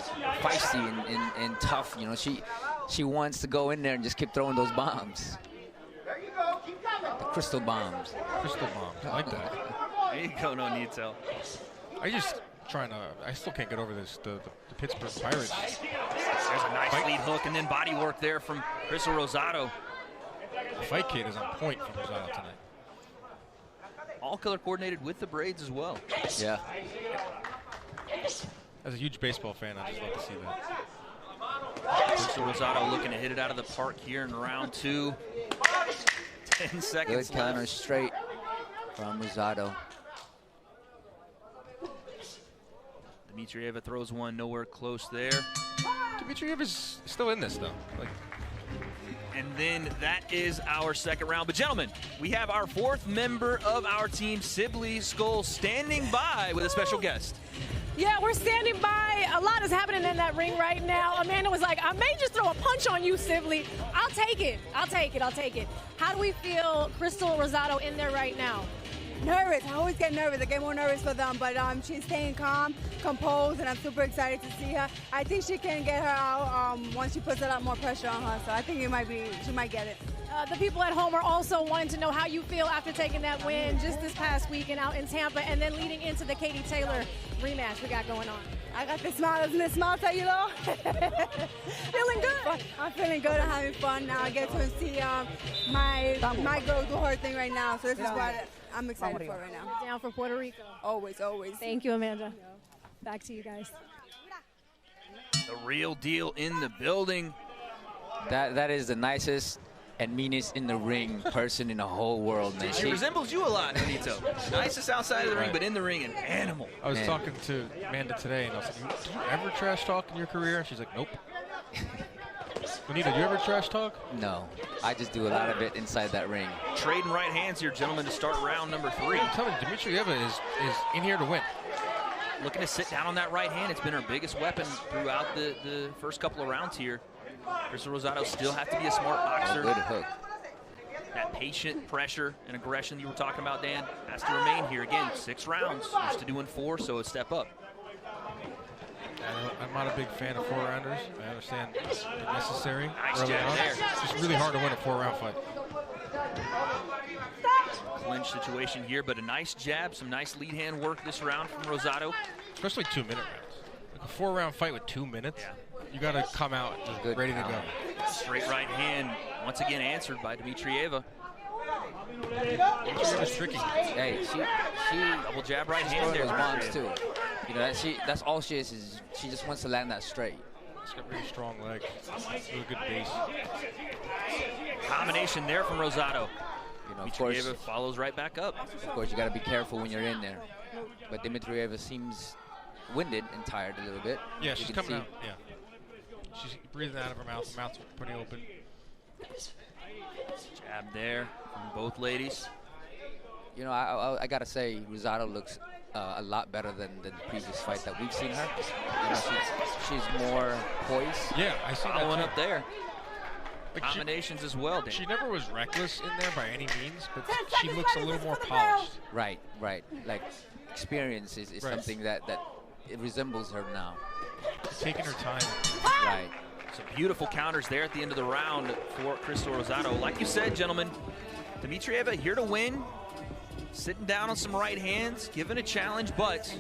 feisty and tough. You know, she wants to go in there and just keep throwing those bombs. The crystal bombs. Crystal bombs. I like that. There you go, Nonito. I still can't get over this. The Pittsburgh Pirates. There's a nice lead hook and then body work there from Crystal Rosado. The fight kid is on point for Rosado tonight. All color coordinated with the braids as well. Yeah. As a huge baseball fan, I just love to see that. Crystal Rosado looking to hit it out of the park here in round 2. 10 seconds Good counter straight from Rosado. Dimitrieva throws one nowhere close there. Dimitrieva's still in this, though. And then that is our second round. But gentlemen, we have our 4th member of our team, Sibley Skull, standing by with a special guest. Yeah, we're standing by. A lot is happening in that ring right now. Amanda was like, I may just throw a punch on you, Sibley. I'll take it. I'll take it. I'll take it. How do we feel Crystal Rosado in there right now? Nervous. I always get nervous. I get more nervous for them, but she's staying calm, composed, and I'm super excited to see her. I think she can get her out once she puts a lot more pressure on her, so I think she might get it. The people at home are also wanting to know how you feel after taking that win just this past weekend out in Tampa and then leading into the Katie Taylor rematch we got going on. I got the smile. Doesn't it smile tell you though? Feeling good. I'm feeling good. I'm having fun now. I get to see my girl do her thing right now, so this is what I'm excited for right now. Down for Puerto Rico. Always, always. Thank you, Amanda. Back to you guys. The real deal in the building. That is the nicest and meanest in the ring person in the whole world, man. She resembles you a lot, Nonito. Nicest outside of the ring, but in the ring, an animal. I was talking to Amanda today, and I was like, "Did you ever trash talk in your career?" And she's like, "Nope." Anita, do you ever trash talk? No, I just do a lot of it inside that ring. Trading right hands here, gentlemen, to start round number 3. I'm telling you, Dimitrieva is in here to win. Looking to sit down on that right hand. It's been her biggest weapon throughout the first couple of rounds here. Crystal Rosado still have to be a smart boxer. Good hook. That patient pressure and aggression you were talking about, Dan, has to remain here. Again, 6 rounds. Used to doing 4, so a step up. I'm not a big fan of 4-rounders. I understand they're necessary. Nice early jab on. there. It's just really hard to win a 4-round fight. Clinch situation here, but a nice jab, some nice lead hand work this round from Rosado. Especially 2-minute rounds. Like a 4-round fight with 2 minutes, you got to come out just ready to go. Straight right hand, once again answered by Dimitrieva. It's tricky. Hey, she double jab right hand there. Those bombs too. You know, that's all she is she just wants to land that straight. She's got really strong legs. Really good base. Combination there from Rosado. You know, of Dimitrieva course, follows right back up. Of course, you got to be careful when you're in there. But Dimitrieva seems winded and tired a little bit. Yeah, she's coming out. Yeah, she's breathing out of her mouth. Her mouth's pretty open. Jab there from both ladies. You know, I gotta say, Rosado looks a lot better than the previous fight that we've seen her. You know, she's more poised. Yeah, I see that one too. up there. Combinations as well, Dan. She never was reckless in there by any means, but she looks a little more polished. Right. Like experience is something that it resembles her now. Taking her time. Right. Some beautiful counters there at the end of the round for Crystal Rosado. Like you said, gentlemen, Dimitrieva here to win, sitting down on some right hands, given a challenge, but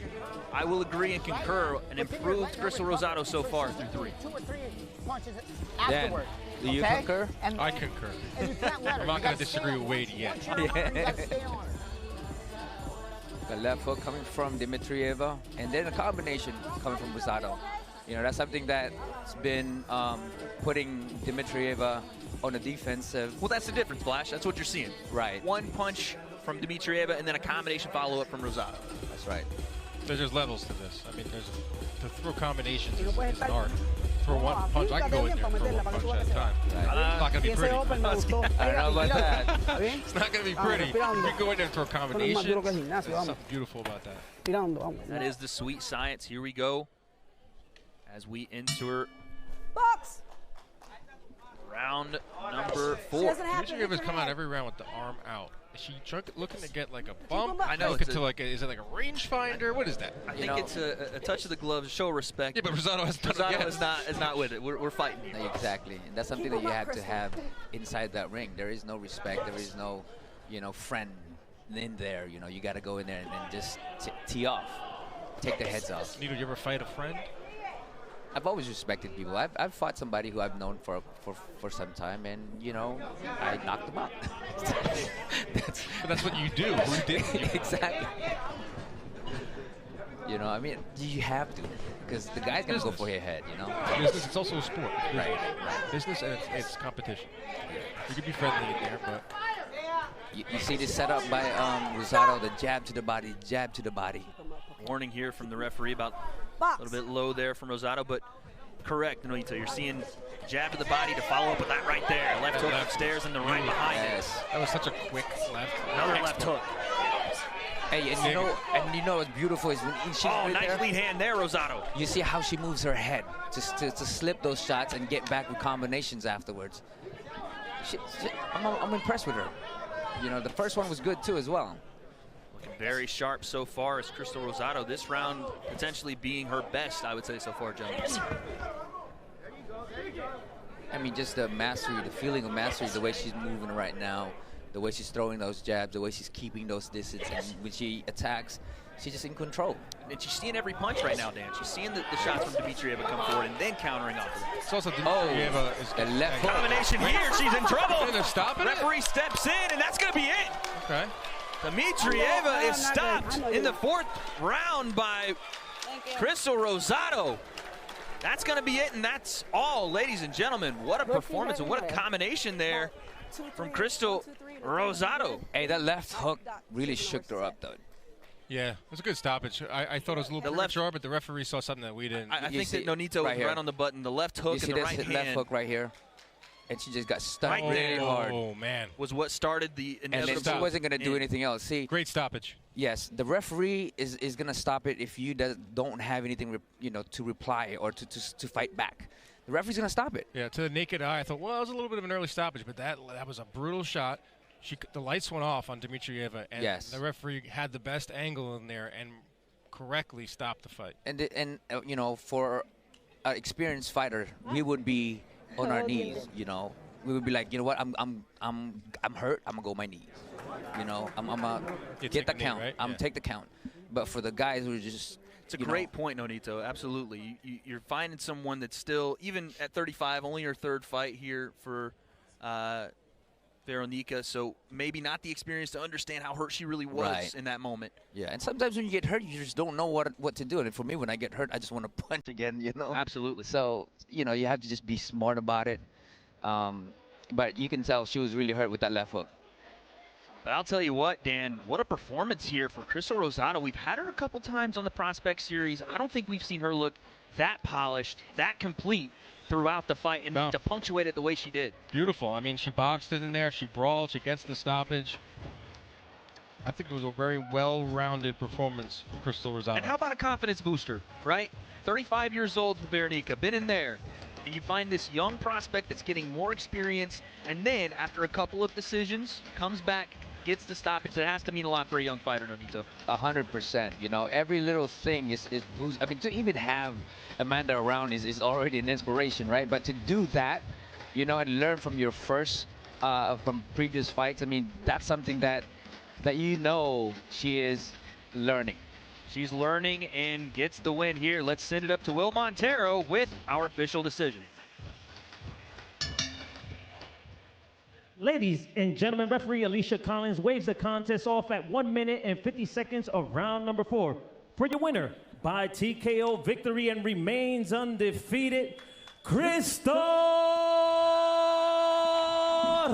I will agree and concur, an improved Crystal Rosado so far through 3. 2 or 3 punches Dan, afterward. do you concur? I concur. And you can't let her. I'm not going to disagree with Wade yet. The left hook coming from Dimitrieva, and then a combination coming from Rosado. You know, that's something that's been putting Dimitrieva on the defensive. Well, that's the difference, Flash. That's what you're seeing. Right. One punch from Dimitrieva and then a combination follow-up from Rosado. That's right. There's levels to this. I mean, to throw combinations is an art. Throw one punch. I can go in there and throw one punch at a time. It's not going to be pretty. I don't know about that. It's not going to be pretty. You can go in there and throw combinations. There's something beautiful about that. That is the sweet science. Here we go as we enter round number 4. Dimitrieva's come out every round with the arm out. Is she looking to get like a bump? I know. Is it like a rangefinder? What is that? I think it's a touch of the glove, show respect. Yeah, but Rosado is not with it. We're fighting. Exactly. And that's something that you have to have inside that ring. There is no respect. There is no, friend in there. You got to go in there and just tee off. Take their heads off. Did you ever fight a friend? I've always respected people. I've fought somebody who I've known for some time, and I knocked them out. That's what you do. Who didn't you? Exactly. I mean, you have to, because the guy's gonna go for your head. Business. It's also a sport. Right. Business and it's competition. You can be friendly in there, but you see this setup by Rosado, the jab to the body, jab to the body. Warning here from the referee about a little bit low there from Rosado, but correct, Noito. You're seeing jab to the body to follow up with that right there. Left hook upstairs and the right behind it. That was such a quick left. Another left hook. Hey, and you know what's beautiful is when she's nice lead hand there, Rosado. You see how she moves her head to slip those shots and get back with combinations afterwards. I'm impressed with her. The first one was good too as well. Very sharp so far as Crystal Rosado. This round potentially being her best, I would say, so far, gentlemen. I mean, just the mastery, the feeling of mastery, the way she's moving right now, the way she's throwing those jabs, the way she's keeping those distance, and when she attacks, she's just in control. And she's seeing every punch right now, Dan. She's seeing the shots from Dimitrieva come forward and then countering off of it. It's also Dimitrieva is the left hook. Combination here, she's in trouble. They're stopping Referee steps in, and that's going to be it. Okay. Dimitrieva is stopped in the 4th round by Crystal Rosado. That's going to be it, and that's all, ladies and gentlemen. What a performance and what a combination there from Crystal Rosado. Hey, that left hook really shook her up, though. Yeah, it was a good stoppage. I thought it was a little premature, but the referee saw something that we didn't. I think that Nonito was right on the button. The left hook and the right hand. Left hook right here. And she just got stuck really hard. Oh, man. Was what started the inevitable. And then she wasn't going to do anything else. See, great stoppage. Yes, the referee is going to stop it if you don't have anything, to reply or to fight back. The referee's going to stop it. Yeah, to the naked eye, I thought, well, it was a little bit of an early stoppage, but that was a brutal shot. The lights went off on Dimitrieva, and the referee had the best angle in there and correctly stopped the fight. And for an experienced fighter, we would be on our knees, we would be like, what, I'm hurt, I'm gonna go on my knees, I'm gonna get the count, right? I'm gonna take the count. But for the guys who are just, it's a great point, Nonito. Absolutely, you're finding someone that's still, even at 35, only her 3rd fight here for Veronica, so maybe not the experience to understand how hurt she really was in that moment. Yeah, and sometimes when you get hurt, you just don't know what to do. And for me, when I get hurt, I just want to punch again, Absolutely. So, you have to just be smart about it. But you can tell she was really hurt with that left hook. But I'll tell you what, Dan, what a performance here for Crystal Rosado. We've had her a couple times on the Prospect Series. I don't think we've seen her look that polished, that complete throughout the fight, and to punctuate it the way she did. Beautiful. I mean, she boxed it in there. She brawled. She gets the stoppage. I think it was a very well-rounded performance from Crystal Rosado. And how about a confidence booster, right? 35 years old, Veronica, been in there. And you find this young prospect that's getting more experience, and then after a couple of decisions, comes back, gets the stoppage. That has to mean a lot for a young fighter, Nonito. 100%. You know, every little thing is I mean, to even have Amanda around is already an inspiration, right? But to do that, you know, and learn from your from previous fights, I mean, that's something that you know she is learning. She's learning and gets the win here. Let's send it up to Will Montero with our official decision. Ladies and gentlemen, referee Alicia Collins waves the contest off at 1 minute and 50 seconds of round number 4. For your winner by TKO victory and remains undefeated, Crystal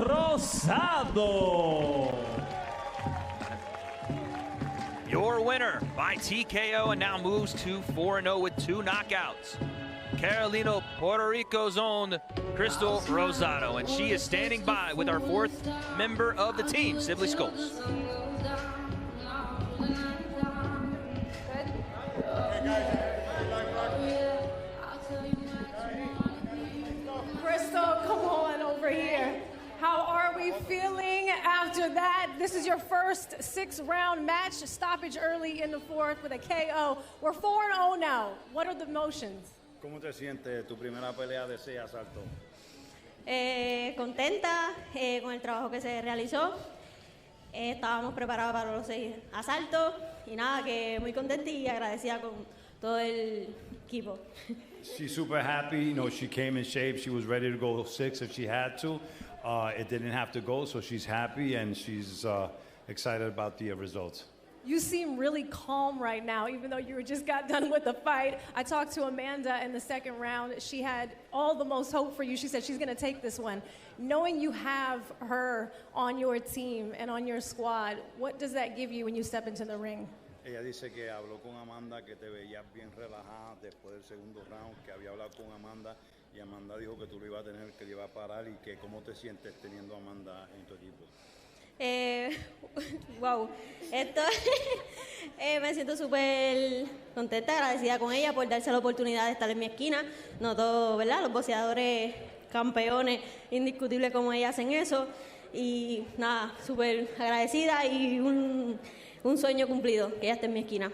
Rosado. Your winner by TKO and now moves to 4-0 with 2 knockouts. Carolina, Puerto Rico's own Crystal Rosado, and she is standing by with our 4th member of the team, Sibley Scholes. Crystal, come on over here. How are we feeling after that? This is your first 6-round match, stoppage early in the 4th with a KO. We're 4-0 now. What are the emotions? ¿Cómo te sientes tu primera pelea de 6 asaltos? Contenta con el trabajo que se realizó. Estábamos preparados para los 6 asaltos y nada, que muy contenta y agradecida con todo el equipo. She's super happy. You know, she came in shape. She was ready to go 6 if she had to. It didn't have to go, so she's happy and she's excited about the results. You seem really calm right now, even though you just got done with the fight. I talked to Amanda in the 2nd round. She had all the most hope for you. She said she's going to take this one. Knowing you have her on your team and on your squad, what does that give you when you step into the ring? Ella dice que habló con Amanda, que te veías bien relajada después del segundo round, que había hablado con Amanda y Amanda dijo que tú lo ibas a tener, que le iba a parar y que cómo te sientes teniendo a Amanda en tu equipo. Wow, me siento súper contenta, agradecida con ella por darse la oportunidad de estar en mi esquina. No todos, ¿verdad? Los boxeadores campeones indiscutibles como ella hacen eso. Y nada, súper agradecida y un sueño cumplido, que ella esté en mi esquina.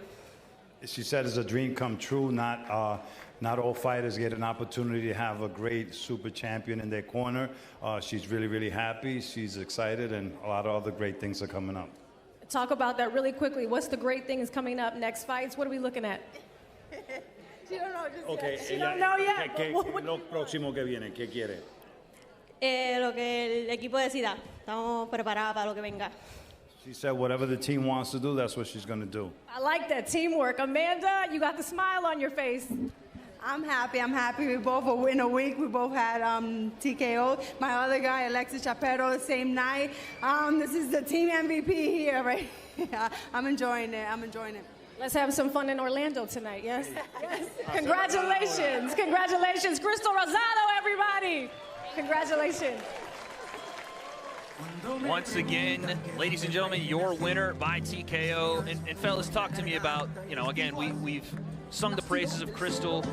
She said it's a dream come true. Not all fighters get an opportunity to have a great super champion in their corner. She's really, really happy. She's excited, and a lot of other great things are coming up. Talk about that really quickly. What's the great things coming up next fights? What are we looking at? She don't know just Okay, yet. She don't know yet. ¿Qué lo próximo que viene? ¿Qué quiere? Lo que el equipo decida. Estamos preparados para lo que venga. She said whatever the team wants to do, that's what she's going to do. I like that teamwork. Amanda, you got the smile on your face. I'm happy. We both were in a week. We both had TKO. My other guy, Alexis Chaparro, the same night. This is the team MVP here, right? I'm enjoying it. Let's have some fun in Orlando tonight, yes? Yes. Congratulations. Congratulations. Crystal Rosado, everybody. Congratulations. Once again, ladies and gentlemen, your winner by TKO. And fellas, talk to me about, again, we've sung the praises of Crystal.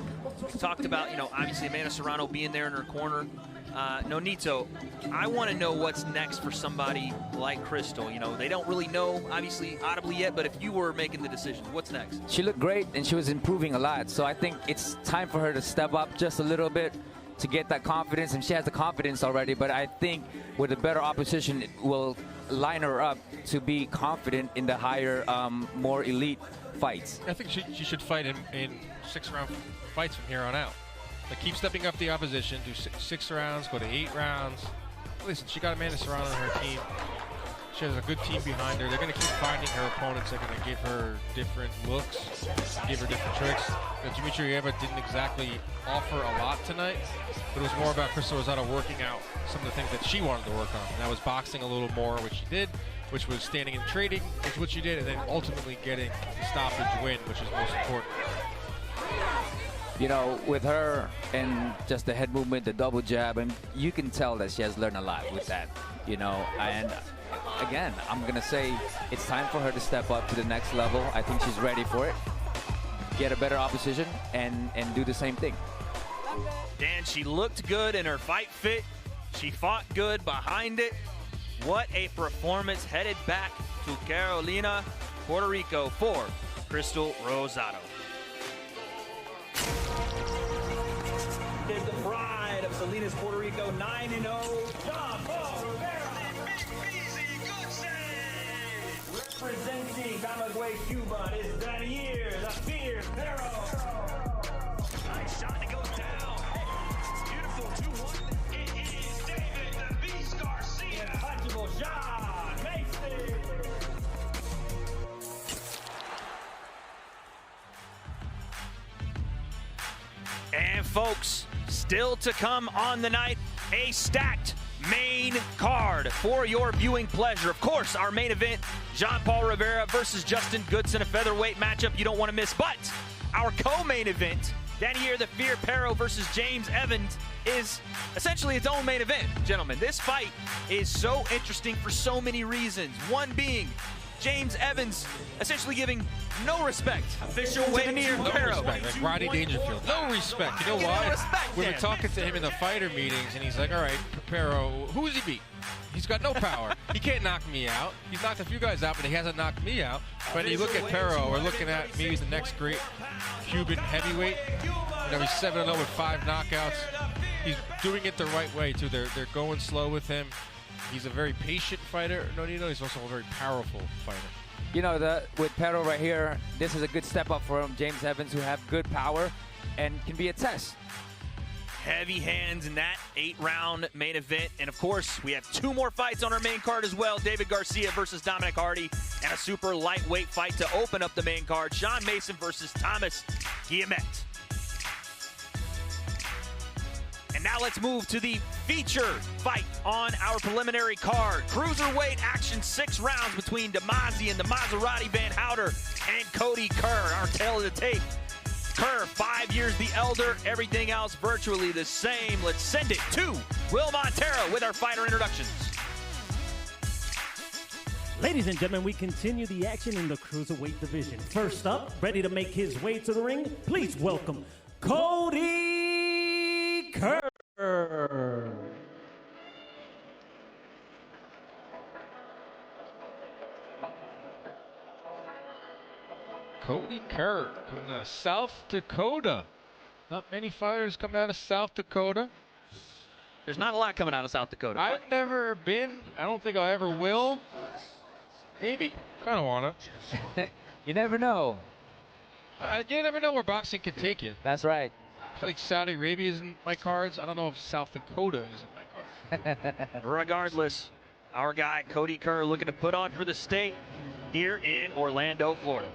We talked about, obviously Amanda Serrano being there in her corner. Nonito, I want to know what's next for somebody like Crystal. They don't really know, obviously, audibly yet, but if you were making the decision, what's next? She looked great, and she was improving a lot. So I think it's time for her to step up just a little bit to get that confidence, and she has the confidence already, but I think with a better opposition, it will line her up to be confident in the higher, more elite fights. I think she should fight in 6-round fights from here on out. Like, keep stepping up the opposition, do 6 rounds, go to 8 rounds. Listen, she got Amanda Serrano on her team. She has a good team behind her. They're going to keep finding her opponents. They're going to give her different looks, give her different tricks. Dimitrieva didn't exactly offer a lot tonight, but it was more about Crystal Rosado working out some of the things that she wanted to work on. And that was boxing a little more, which she did, which was standing and trading, which is what she did, and then ultimately getting the stoppage win, which is most important. With her and just the head movement, the double jab, and you can tell that she has learned a lot with that, and again, I'm going to say it's time for her to step up to the next level. I think she's ready for it. Get a better opposition and do the same thing. Dan, she looked good in her fight fit. She fought good behind it. What a performance, headed back to Carolina, Puerto Rico for Crystal Rosado. Is the pride of Salinas, Puerto Rico, 9-0, Rivera. Goodson. Representing Camagüey, Cuba, is Daniel, the Fear, Pero. Nice shot to go down. Beautiful 2-1. It is David, the Beast Garcia. Untouchable John Mason. And folks, still to come on the night, a stacked main card for your viewing pleasure. Of course, our main event, Jean-Paul Rivera versus Justin Goodson, a featherweight matchup you don't want to miss. But our co-main event, Daniel the Fear Pero versus James Evans, is essentially its own main event, gentlemen. This fight is so interesting for so many reasons. One being James Evans essentially giving no respect. Official to Daniel no Pero. respect, like Roddy Dangerfield. No respect. You know why? No respect, We were Dan. talking to him in the fighter meetings, and he's like, all right, Pero, who's he beat? He's got no power. He can't knock me out. He's knocked a few guys out, but he hasn't knocked me out. But you look at Pero, we're looking at maybe the next great Cuban heavyweight. You know, he's 7-0 with 5 knockouts. He's doing it the right way, too. They're going slow with him. He's a very patient fighter. No, you know, he's also a very powerful fighter. You know, with Pero right here, this is a good step up for him. James Evans, who have good power and can be a test. Heavy hands in that 8-round main event. And of course, we have 2 more fights on our main card as well. David Garcia versus Dominic Hardy, and a super lightweight fight to open up the main card. Sean Mason versus Thomas Guillemette. And now let's move to the feature fight on our preliminary card. Cruiserweight action, 6 rounds between DAZN, the Maserati Van Houter, and Cody Kerr. Our tale of the tape. Kerr, 5 years the elder, everything else virtually the same. Let's send it to Will Montero with our fighter introductions. Ladies and gentlemen, we continue the action in the Cruiserweight division. First up, ready to make his way to the ring, please welcome Cody Kerr. Cody Kerr from South Dakota. Not many fighters come out of South Dakota. There's not a lot coming out of South Dakota. I've never been. I don't think I ever will. Maybe. Kind of want to. You never know. You never know where boxing can take you. That's right. I feel like Saudi Arabia is in my cards. I don't know if South Dakota is in my cards. Regardless, our guy Cody Kerr looking to put on for the state here in Orlando, Florida.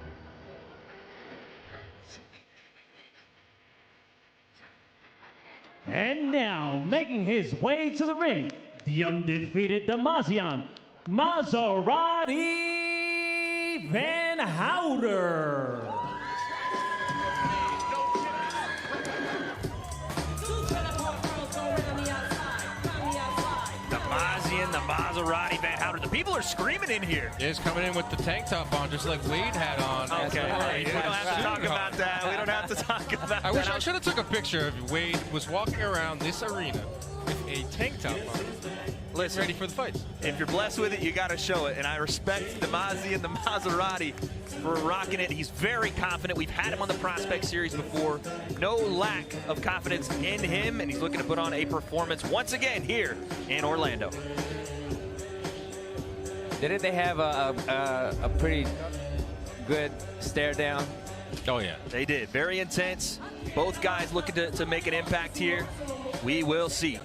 And now, making his way to the ring, the undefeated DAZN, Maserati Van Houter. DAZN, the Maserati Van Houter. The people are screaming in here. Yeah, he's coming in with the tank top on, just like Wade had on. Okay, we don't have to talk about that. We don't have to talk about that. I wish I should have took a picture of Wade was walking around this arena with a tank top on. Listen, ready for the fights. If you're blessed with it, you got to show it. And I respect DAZN and the Maserati for rocking it. He's very confident. We've had him on the Prospect Series before. No lack of confidence in him, and he's looking to put on a performance once again here in Orlando. Didn't they have a pretty good stare down? Oh, yeah. They did. Very intense. Both guys looking to make an impact here. We will see.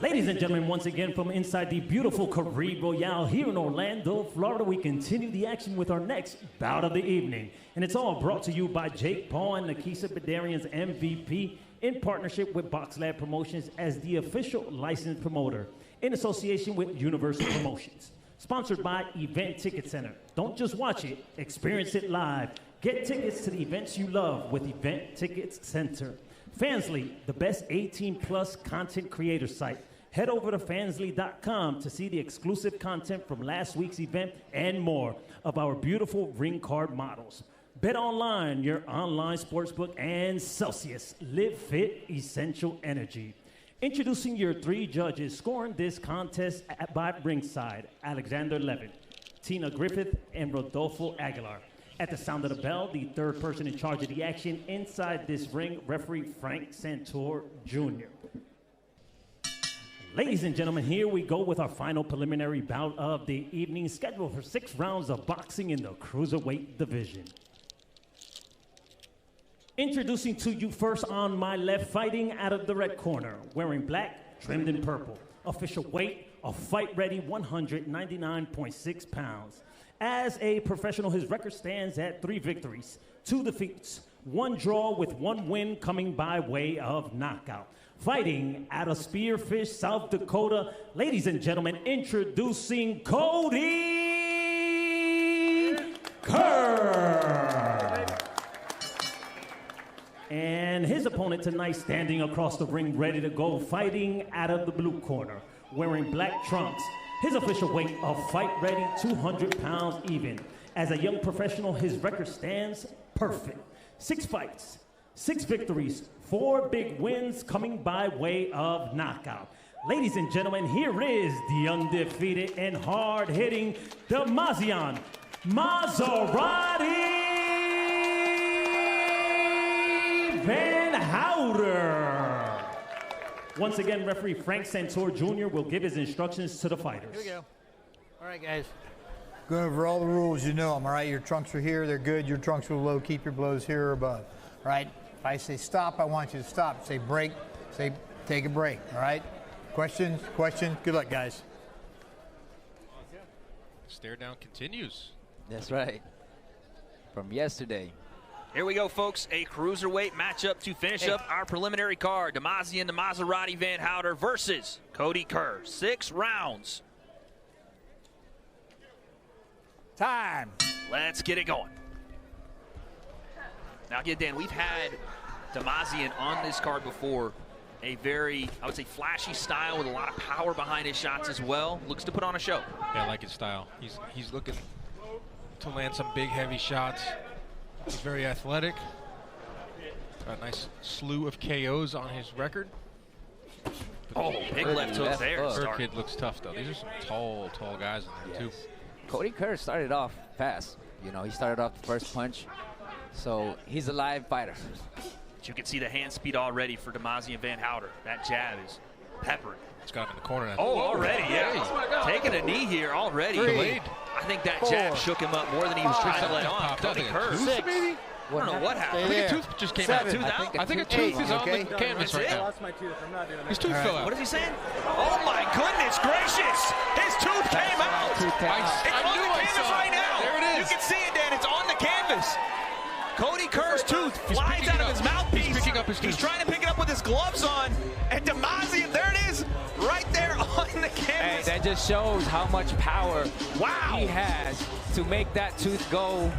Ladies and gentlemen, once again from inside the beautiful Caribe Royale here in Orlando, Florida, we continue the action with our next bout of the evening. And it's all brought to you by Jake Paul and Nakisa Badarian's MVP in partnership with Box Lab Promotions as the official licensed promoter in association with Universal Promotions. Sponsored by Event Ticket Center. Don't just watch it, experience it live. Get tickets to the events you love with Event Tickets Center. Fansly, the best 18-plus content creator site. Head over to fansly.com to see the exclusive content from last week's event and more of our beautiful ring card models. Bet Online, your online sportsbook, and Celsius. Live fit, essential energy. Introducing your 3 judges scoring this contest by ringside: Alexander Levin, Tina Griffith, and Rodolfo Aguilar. At the sound of the bell, the third person in charge of the action inside this ring, referee Frank Santor Jr. Ladies and gentlemen, here we go with our final preliminary bout of the evening, scheduled for 6 rounds of boxing in the cruiserweight division. Introducing to you first on my left, fighting out of the red corner, wearing black, trimmed in purple. Official weight, a fight-ready 199.6 pounds. As a professional, his record stands at 3 victories, 2 defeats, 1 draw with 1 win coming by way of knockout. Fighting out of Spearfish, South Dakota, ladies and gentlemen, introducing Cody Kerr. And his opponent tonight, standing across the ring, ready to go, fighting out of the blue corner, wearing black trunks. His official weight of fight ready, 200 pounds even. As a young professional, his record stands perfect. 6 fights, 6 victories, 4 big wins coming by way of knockout. Ladies and gentlemen, here is the undefeated and hard-hitting DAZN Maserati Van Houder. Once again, referee Frank Santor Jr. will give his instructions to the fighters. Here we go. All right, guys. Go over all the rules, you know them, all right? Your trunks are here, they're good. Your trunks are low, keep your blows here or above, all right? If I say stop, I want you to stop. Say break, say take a break, all right? Questions? Questions? Good luck, guys. Stare down continues. That's right. From yesterday. Here we go, folks. A cruiserweight matchup to finish up our preliminary card. DAZN, the Maserati Van Houder versus Cody Kerr. 6 rounds. Time. Let's get it going. Now, again, Dan, we've had DAZN on this card before. A very, I would say, flashy style with a lot of power behind his shots as well. Looks to put on a show. Yeah, I like his style. He's looking to land some big, heavy shots. He's very athletic. Got a nice slew of KOs on his record. Oh, big left hook there. Kerr kid looks tough, though. These are some tall guys in there, too. Cody Kerr started off fast. You know, he started off the first punch. So he's a live fighter. But you can see the hand speed already for DAZN Van Houder. That jab is peppering. It's got him in the corner now. Oh, already, yeah. Taking a knee here already. 3, I think that jab shook him up more than he was trying to let on. Cody Kerr. 6. I don't know what happened. I think a tooth just came out. I think a tooth is on the canvas right now. I lost my tooth. I'm not doing that. His tooth fell out. What is he saying? Oh my goodness gracious! His tooth came out. It's on the canvas right now. There it is. You can see it, Dan. It's on the canvas. Cody Kerr's tooth flies out of his mouthpiece. He's picking up his tooth. He's trying to pick it up with his gloves on. And DAZN, there it is, right there on the canvas. Hey, that just shows how much power he has to make that tooth go.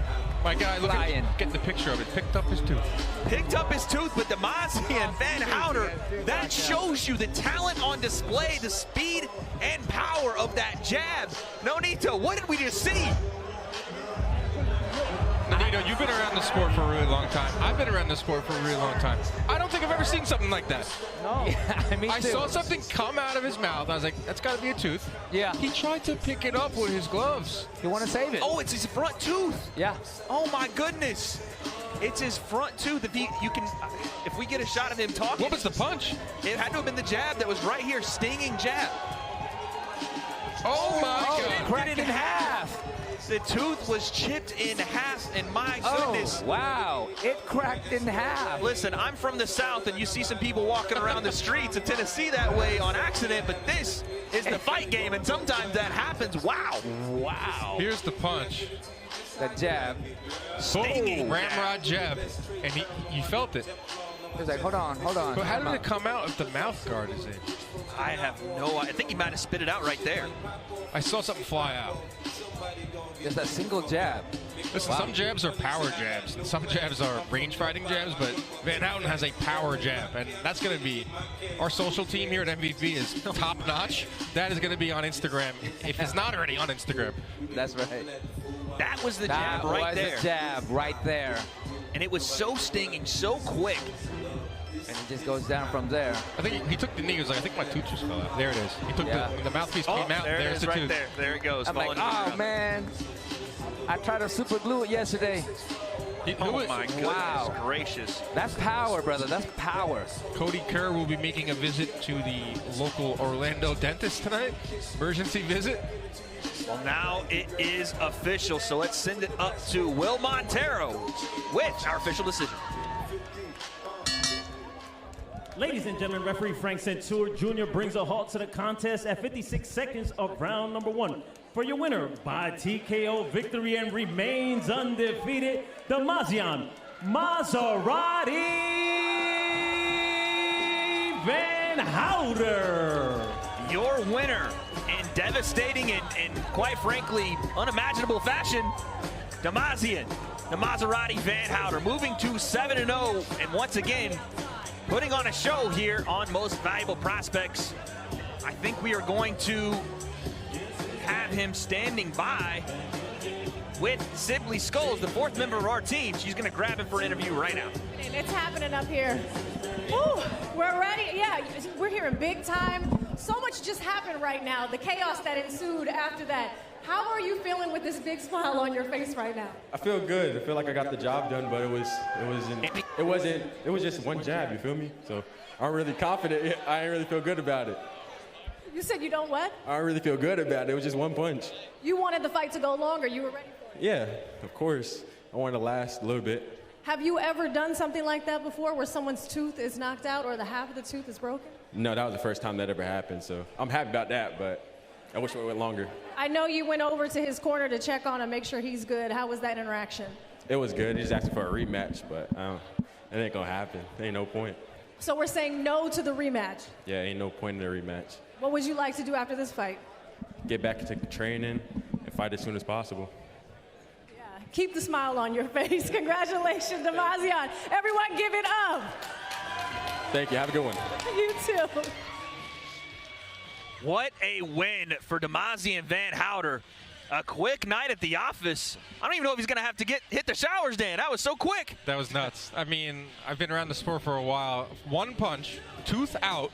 My guy, look at getting the picture of it. Picked up his tooth. Picked up his tooth with DAZN Van Houder. That shows you the talent on display, the speed and power of that jab. Nonito, what did we just see? Nonito, you've been around the sport for a really long time. I've been around the sport for a really long time. I don't think I've ever seen something like that. No. Yeah, I saw something come out of his mouth. I was like, that's got to be a tooth. Yeah. He tried to pick it up with his gloves. You want to save it. Oh, it's his front tooth. Yeah. Oh my goodness. It's his front tooth. If we get a shot of him talking. What was the punch? It had to have been the jab that was right here, stinging jab. Oh my God. It cracked it in half. The tooth was chipped in half, and my goodness. Oh, wow. It cracked in half. Listen, I'm from the South, and you see some people walking around the streets of Tennessee that way on accident, but this is the fight game, and sometimes that happens. Wow. Wow. Here's the punch. The jab. Stinging. Ramrod jab. And he felt it. He was like, hold on. But how did it come out if the mouth guard is in? I have no idea. I think he might have spit it out right there. I saw something fly out. Just that single jab. Listen, some jabs are power jabs, and some jabs are range fighting jabs, but Van Houten has a power jab, and that's going to be, our social team here at MVP is top notch. That is going to be on Instagram, if it's not already on Instagram. That's right. That was the jab right there. That was the jab right there. And it was so stinging, so quick. And it just goes down from there. I think he took the knee. He was like, I think my tooth just fell out. There it is. He took the mouthpiece came out. There it There's is the right tooth. there. There it goes. I'm like, oh, man. I tried to super glue it yesterday. Oh, my goodness gracious. That's power, brother. That's power. Cody Kerr will be making a visit to the local Orlando dentist tonight. Emergency visit. Well, now it is official, so let's send it up to Will Montero with our official decision. Ladies and gentlemen, referee Frank Centur Jr. brings a halt to the contest at 56 seconds of round number 1. For your winner by TKO victory and remains undefeated, DAZN Maserati Van Houten. Your winner in devastating and quite frankly unimaginable fashion, DAZN, the Maserati Van Houten, moving to 7-0, and once again putting on a show here on Most Valuable Prospects. I think we are going to have him standing by with Sibley Scholes, the 4th member of our team. She's going to grab him for an interview right now. And it's happening up here. Woo, we're ready. Yeah, we're here in big time. So much just happened right now. The chaos that ensued after that. How are you feeling with this big smile on your face right now? I feel good. I feel like I got the job done, but it was just one jab. You feel me? So I'm really confident. I ain't really feel good about it. You said you don't what? I don't really feel good about it. It was just one punch. You wanted the fight to go longer. You were ready for it. Yeah, of course. I wanted to last a little bit. Have you ever done something like that before, where someone's tooth is knocked out or the half of the tooth is broken? No, that was the first time that ever happened. So I'm happy about that, but I wish it went longer. I know you went over to his corner to check on him, make sure he's good. How was that interaction? It was good. He just asked for a rematch, but it ain't gonna happen. Ain't no point. So we're saying no to the rematch. Yeah, ain't no point in the rematch. What would you like to do after this fight? Get back into training and fight as soon as possible. Yeah, keep the smile on your face. Congratulations, DAZN. Everyone give it up. Thank you. Have a good one. You too. What a win for DAZN Van Houten. A quick night at the office. I don't even know if he's going to have to hit the showers, Dan. That was so quick. That was nuts. I mean, I've been around the sport for a while. One punch, tooth out.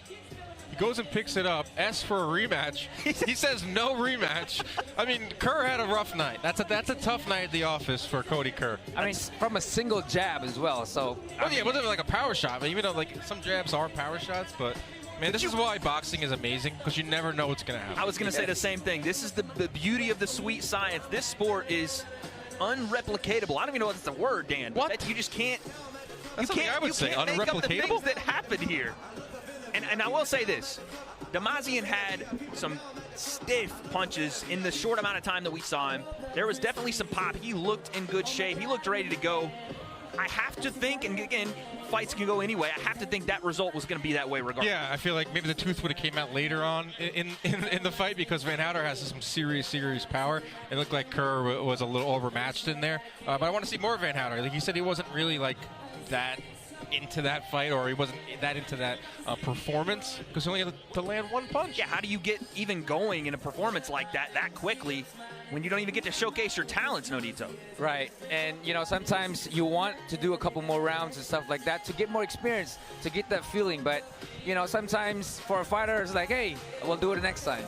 He goes and picks it up, asks for a rematch. He says no rematch. I mean, Kerr had a rough night. That's a tough night at the office for Cody Kerr. I mean, from a single jab as well. So. Well, yeah, it wasn't like a power shot. But even though like some jabs are power shots, but. Man, this is why boxing is amazing, because you never know what's going to happen. I was going to say the same thing. This is the beauty of the sweet science. This sport is unreplicatable. I don't even know if that's a word, Dan. What? You just can't. That's something I would say. Make up the Unreplicatable? things that happen here. And I will say this. DAZN had some stiff punches in the short amount of time that we saw him. There was definitely some pop. He looked in good shape. He looked ready to go. I have to think, and again, fights can go anyway. I have to think that result was going to be that way regardless. Yeah, I feel like maybe the tooth would have came out later on in the fight, because Van Houten has some serious power. It looked like Kerr was a little overmatched in there. But I want to see more Van Houten. Like he said, he wasn't really like that into that fight, or he wasn't that into that performance, because he only had to land one punch. Yeah, how do you get even going in a performance like that quickly when you don't even get to showcase your talents, Nonito? Right, and you know, sometimes you want to do a couple more rounds and stuff like that to get more experience, to get that feeling, but you know, sometimes for a fighter it's like, hey, we'll do it next time.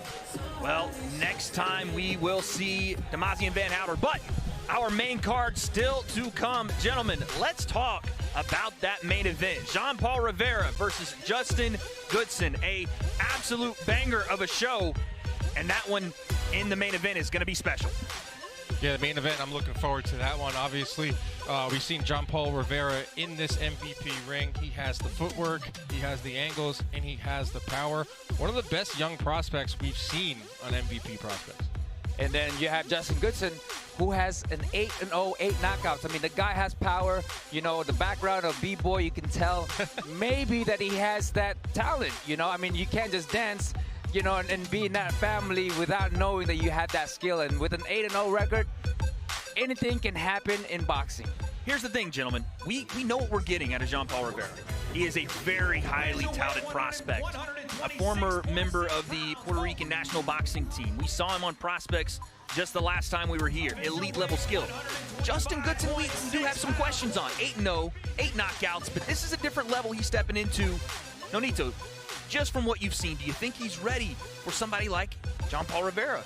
Well, next time we will see DAZN Van Houten, but our main card still to come. Gentlemen, let's talk about that main event. Jean-Paul Rivera versus Justin Goodson, a absolute banger of a show, and that one in the main event is going to be special. Yeah, the main event, I'm looking forward to that one. Obviously, we've seen Jean-Paul Rivera in this MVP ring. He has the footwork, he has the angles, and he has the power. One of the best young prospects we've seen on MVP Prospects. And then you have Justin Goodson, who has an 8-0, 8 knockouts. I mean, the guy has power. You know, the background of B-Boy, you can tell maybe that he has that talent. You know, I mean, you can't just dance, you know, and be in that family without knowing that you have that skill. And with an 8-0 record, anything can happen in boxing. Here's the thing, gentlemen. We know what we're getting out of Jean-Paul Rivera. He is a very highly touted prospect, a former member of the Puerto Rican national boxing team. We saw him on Prospects just the last time we were here. Elite level skill. Justin Goodson, we do have some questions on. 8-0, 8 knockouts, but this is a different level he's stepping into. Nonito, just from what you've seen, do you think he's ready for somebody like Jean-Paul Rivera?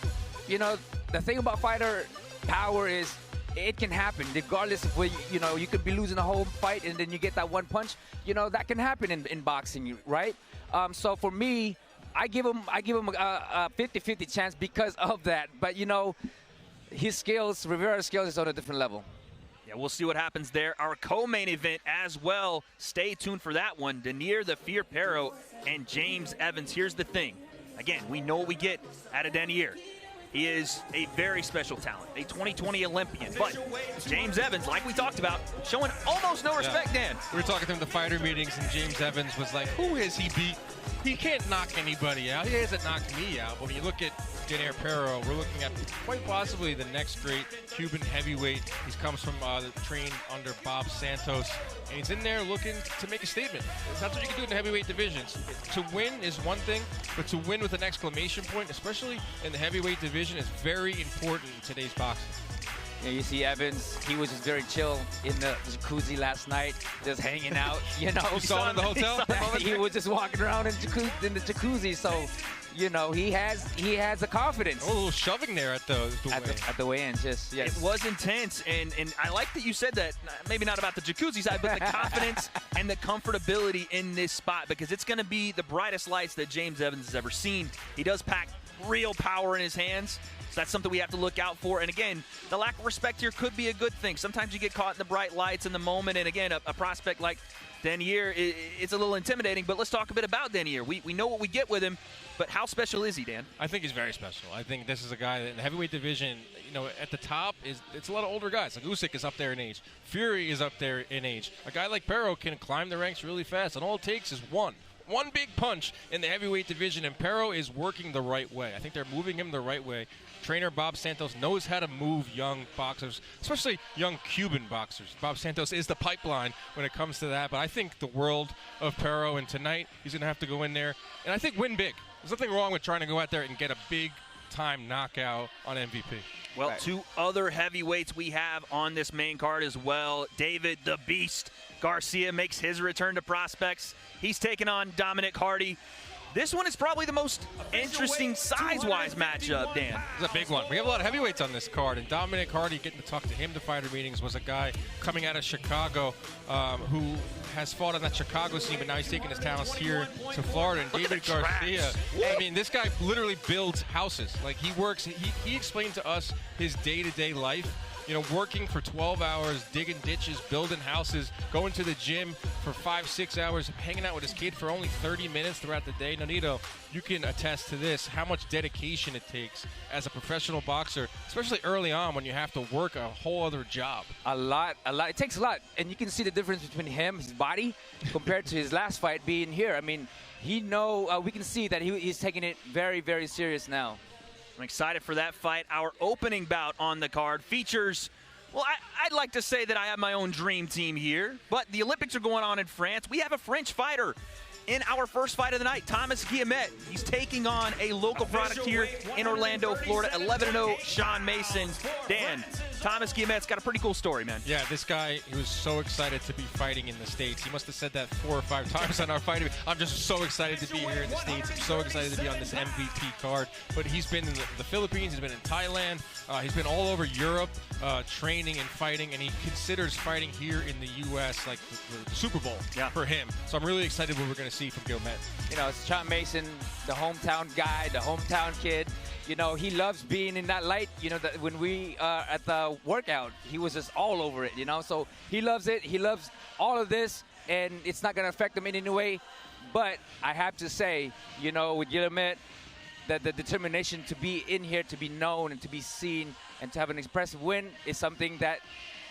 You know, the thing about fighter power is it can happen regardless of where, you know, you could be losing a whole fight and then you get that one punch. You know, that can happen in boxing, right? So for me, I give him a 50-50 chance because of that. But, you know, his skills, Rivera's skills is on a different level. Yeah, we'll see what happens there. Our co-main event as well. Stay tuned for that one. Danier the Fear Pero and James Evans. Here's the thing. Again, we know what we get out of Danier. He is a very special talent, a 2020 Olympian. But James Evans, like we talked about, showing almost no respect, Dan. We were talking to him in the fighter meetings, and James Evans was like, who has he beat? He can't knock anybody out. He hasn't knocked me out. But when you look at Danier Pero, we're looking at quite possibly the next great Cuban heavyweight. He comes from trained under Bob Santos, and he's in there looking to make a statement. That's what you can do in the heavyweight divisions. To win is one thing, but to win with an exclamation point, especially in the heavyweight division, is very important in today's boxing. Yeah, you see Evans, he was just very chill in the jacuzzi last night, just hanging out, you know. You saw him in the hotel? He was just walking around in the jacuzzi, so, you know, he has the confidence. A little shoving there at the weigh-in, just, yes. It was intense, and I like that you said that, maybe not about the jacuzzi side, but the confidence and the comfortability in this spot, because it's going to be the brightest lights that James Evans has ever seen. He does pack real power in his hands. So that's something we have to look out for. And again, the lack of respect here could be a good thing. Sometimes you get caught in the bright lights in the moment. And again, a prospect like Danier, it's a little intimidating. But let's talk a bit about Danier. We know what we get with him, but how special is he, Dan? I think he's very special. I think this is a guy that in the heavyweight division, you know, at the top, it's a lot of older guys. Like Usyk is up there in age. Fury is up there in age. A guy like Pero can climb the ranks really fast. And all it takes is one big punch in the heavyweight division, and Pero is working the right way. I think they're moving him the right way. Trainer Bob Santos knows how to move young boxers, especially young Cuban boxers. Bob Santos is the pipeline when it comes to that, but I think the world of Pero, and tonight he's going to have to go in there and I think win big. There's nothing wrong with trying to go out there and get a big-time knockout on MVP. Well, two other heavyweights we have on this main card as well. David the Beast Garcia makes his return to Prospects. He's taking on Dominic Hardy. This one is probably the most interesting size-wise matchup, Dan. It's a big one. We have a lot of heavyweights on this card, and Dominic Hardy, getting to talk to him to fighter meetings, was a guy coming out of Chicago who has fought on that Chicago scene, but now he's taking his talents here to Florida. And David Garcia, I mean, this guy literally builds houses. Like, he works, he explained to us his day-to-day life. You know, working for 12 hours, digging ditches, building houses, going to the gym for 5-6 hours, hanging out with his kid for only 30 minutes throughout the day. Nonito, you can attest to this, how much dedication it takes as a professional boxer, especially early on when you have to work a whole other job. A lot. It takes a lot. And you can see the difference between him, his body, compared to his last fight being here. I mean, we can see that he's taking it very, very serious now. I'm excited for that fight. Our opening bout on the card features, well, I'd like to say that I have my own dream team here, but the Olympics are going on in France. We have a French fighter in our first fight of the night, Thomas Guillemette. He's taking on a local product here in Orlando, Florida, 11-0 Sean Mason. Dan, Thomas Guillemette's got a pretty cool story, man. Yeah, this guy, he was so excited to be fighting in the States. He must have said that 4 or 5 times on our fight. I'm just so excited to be here in the States. I'm so excited to be on this MVP card. But he's been in the Philippines, he's been in Thailand, he's been all over Europe training and fighting, and he considers fighting here in the U.S. like the Super Bowl for him. So I'm really excited what we're going to see from Guillemette. You know, it's Sean Mason, the hometown guy, the hometown kid. You know, he loves being in that light. You know, when we at the workout, he was just all over it, you know. So he loves it. He loves all of this, and it's not going to affect him in any way. But I have to say, you know, with Guillemette, the determination to be in here, to be known and to be seen and to have an expressive win is something that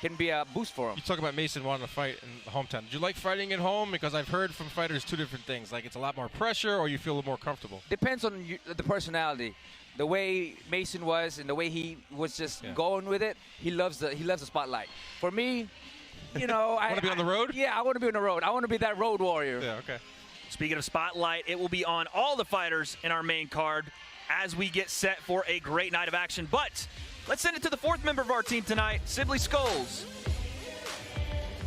can be a boost for him. You talk about Mason wanting to fight in the hometown. Did you like fighting at home? Because I've heard from fighters two different things. Like it's a lot more pressure, or you feel a little more comfortable. Depends on the personality. The way Mason was and the way he was just going with it, he loves the spotlight. For me, you know, I want to be on the road? Yeah, I want to be on the road. I want to be that road warrior. Yeah, okay. Speaking of spotlight, it will be on all the fighters in our main card as we get set for a great night of action. But let's send it to the fourth member of our team tonight, Sibley Scholes.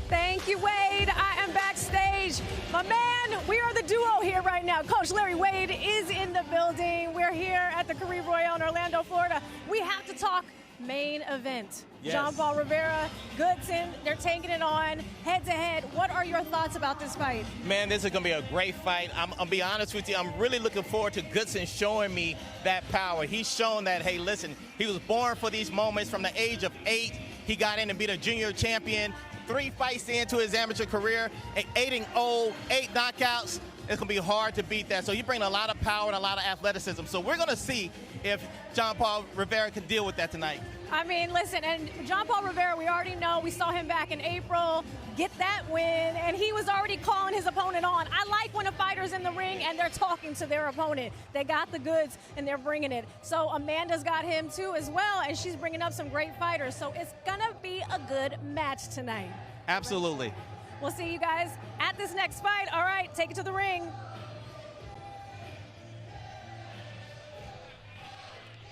Thank you, Wade. I am backstage. My man, we are the duo here right now. Coach Larry Wade is in the building. We're here at the Caribe Royale in Orlando, Florida. We have to talk main event. Yes. John Paul Rivera, Goodson, they're taking it on head-to-head. What are your thoughts about this fight? Man, this is going to be a great fight. I'll be honest with you. I'm really looking forward to Goodson showing me that power. He's shown that, hey, listen, he was born for these moments from the age of 8. He got in and beat a junior champion. 3 fights into his amateur career, 8-0, 8 knockouts. It's going to be hard to beat that. So you bring a lot of power and a lot of athleticism. So we're going to see if John Paul Rivera can deal with that tonight. I mean, listen, and John Paul Rivera, we already know, we saw him back in April get that win, and he was already calling his opponent on. I like when a fighter's in the ring and they're talking to their opponent. They got the goods and they're bringing it. So Amanda's got him too as well, and she's bringing up some great fighters. So it's gonna be a good match tonight. Absolutely. We'll see you guys at this next fight. All right, take it to the ring.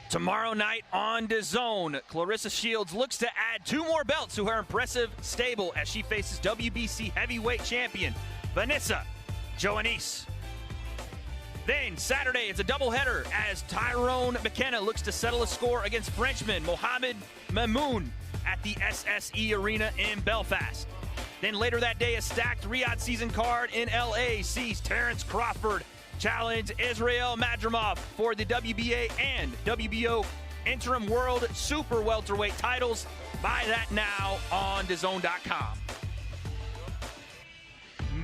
Tomorrow night on DAZN, Clarissa Shields looks to add 2 more belts to her impressive stable as she faces WBC heavyweight champion Vanessa Joannese. Then Saturday, it's a doubleheader as Tyrone McKenna looks to settle a score against Frenchman Mohamed Mamoun at the SSE Arena in Belfast. Then later that day, a stacked Riyadh season card in LA sees Terrence Crawford challenge Israel Madrimov for the WBA and WBO interim world super welterweight titles. Buy that now on DAZN.com.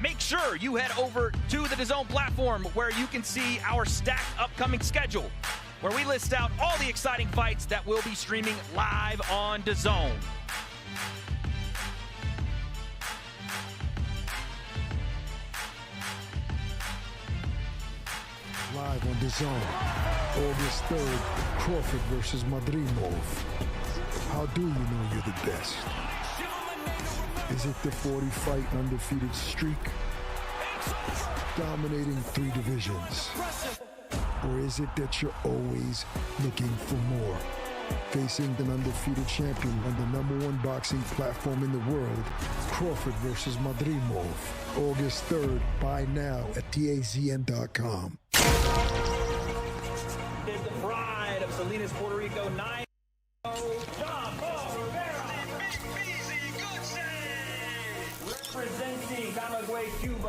Make sure you head over to the DAZN platform where you can see our stacked upcoming schedule, where we list out all the exciting fights that will be streaming live on DAZN. Live on DAZN, August 3rd, Crawford versus Madrimov. How do you know you're the best? Is it the 40-fight undefeated streak? Dominating 3 divisions? Or is it that you're always looking for more? Facing an undefeated champion on the #1 boxing platform in the world, Crawford versus Madrimov. August 3rd, buy now at DAZN.com. Is the pride of Salinas, Puerto Rico, 9-0, John Paul Rivera. Representing Camagüey, Cuba.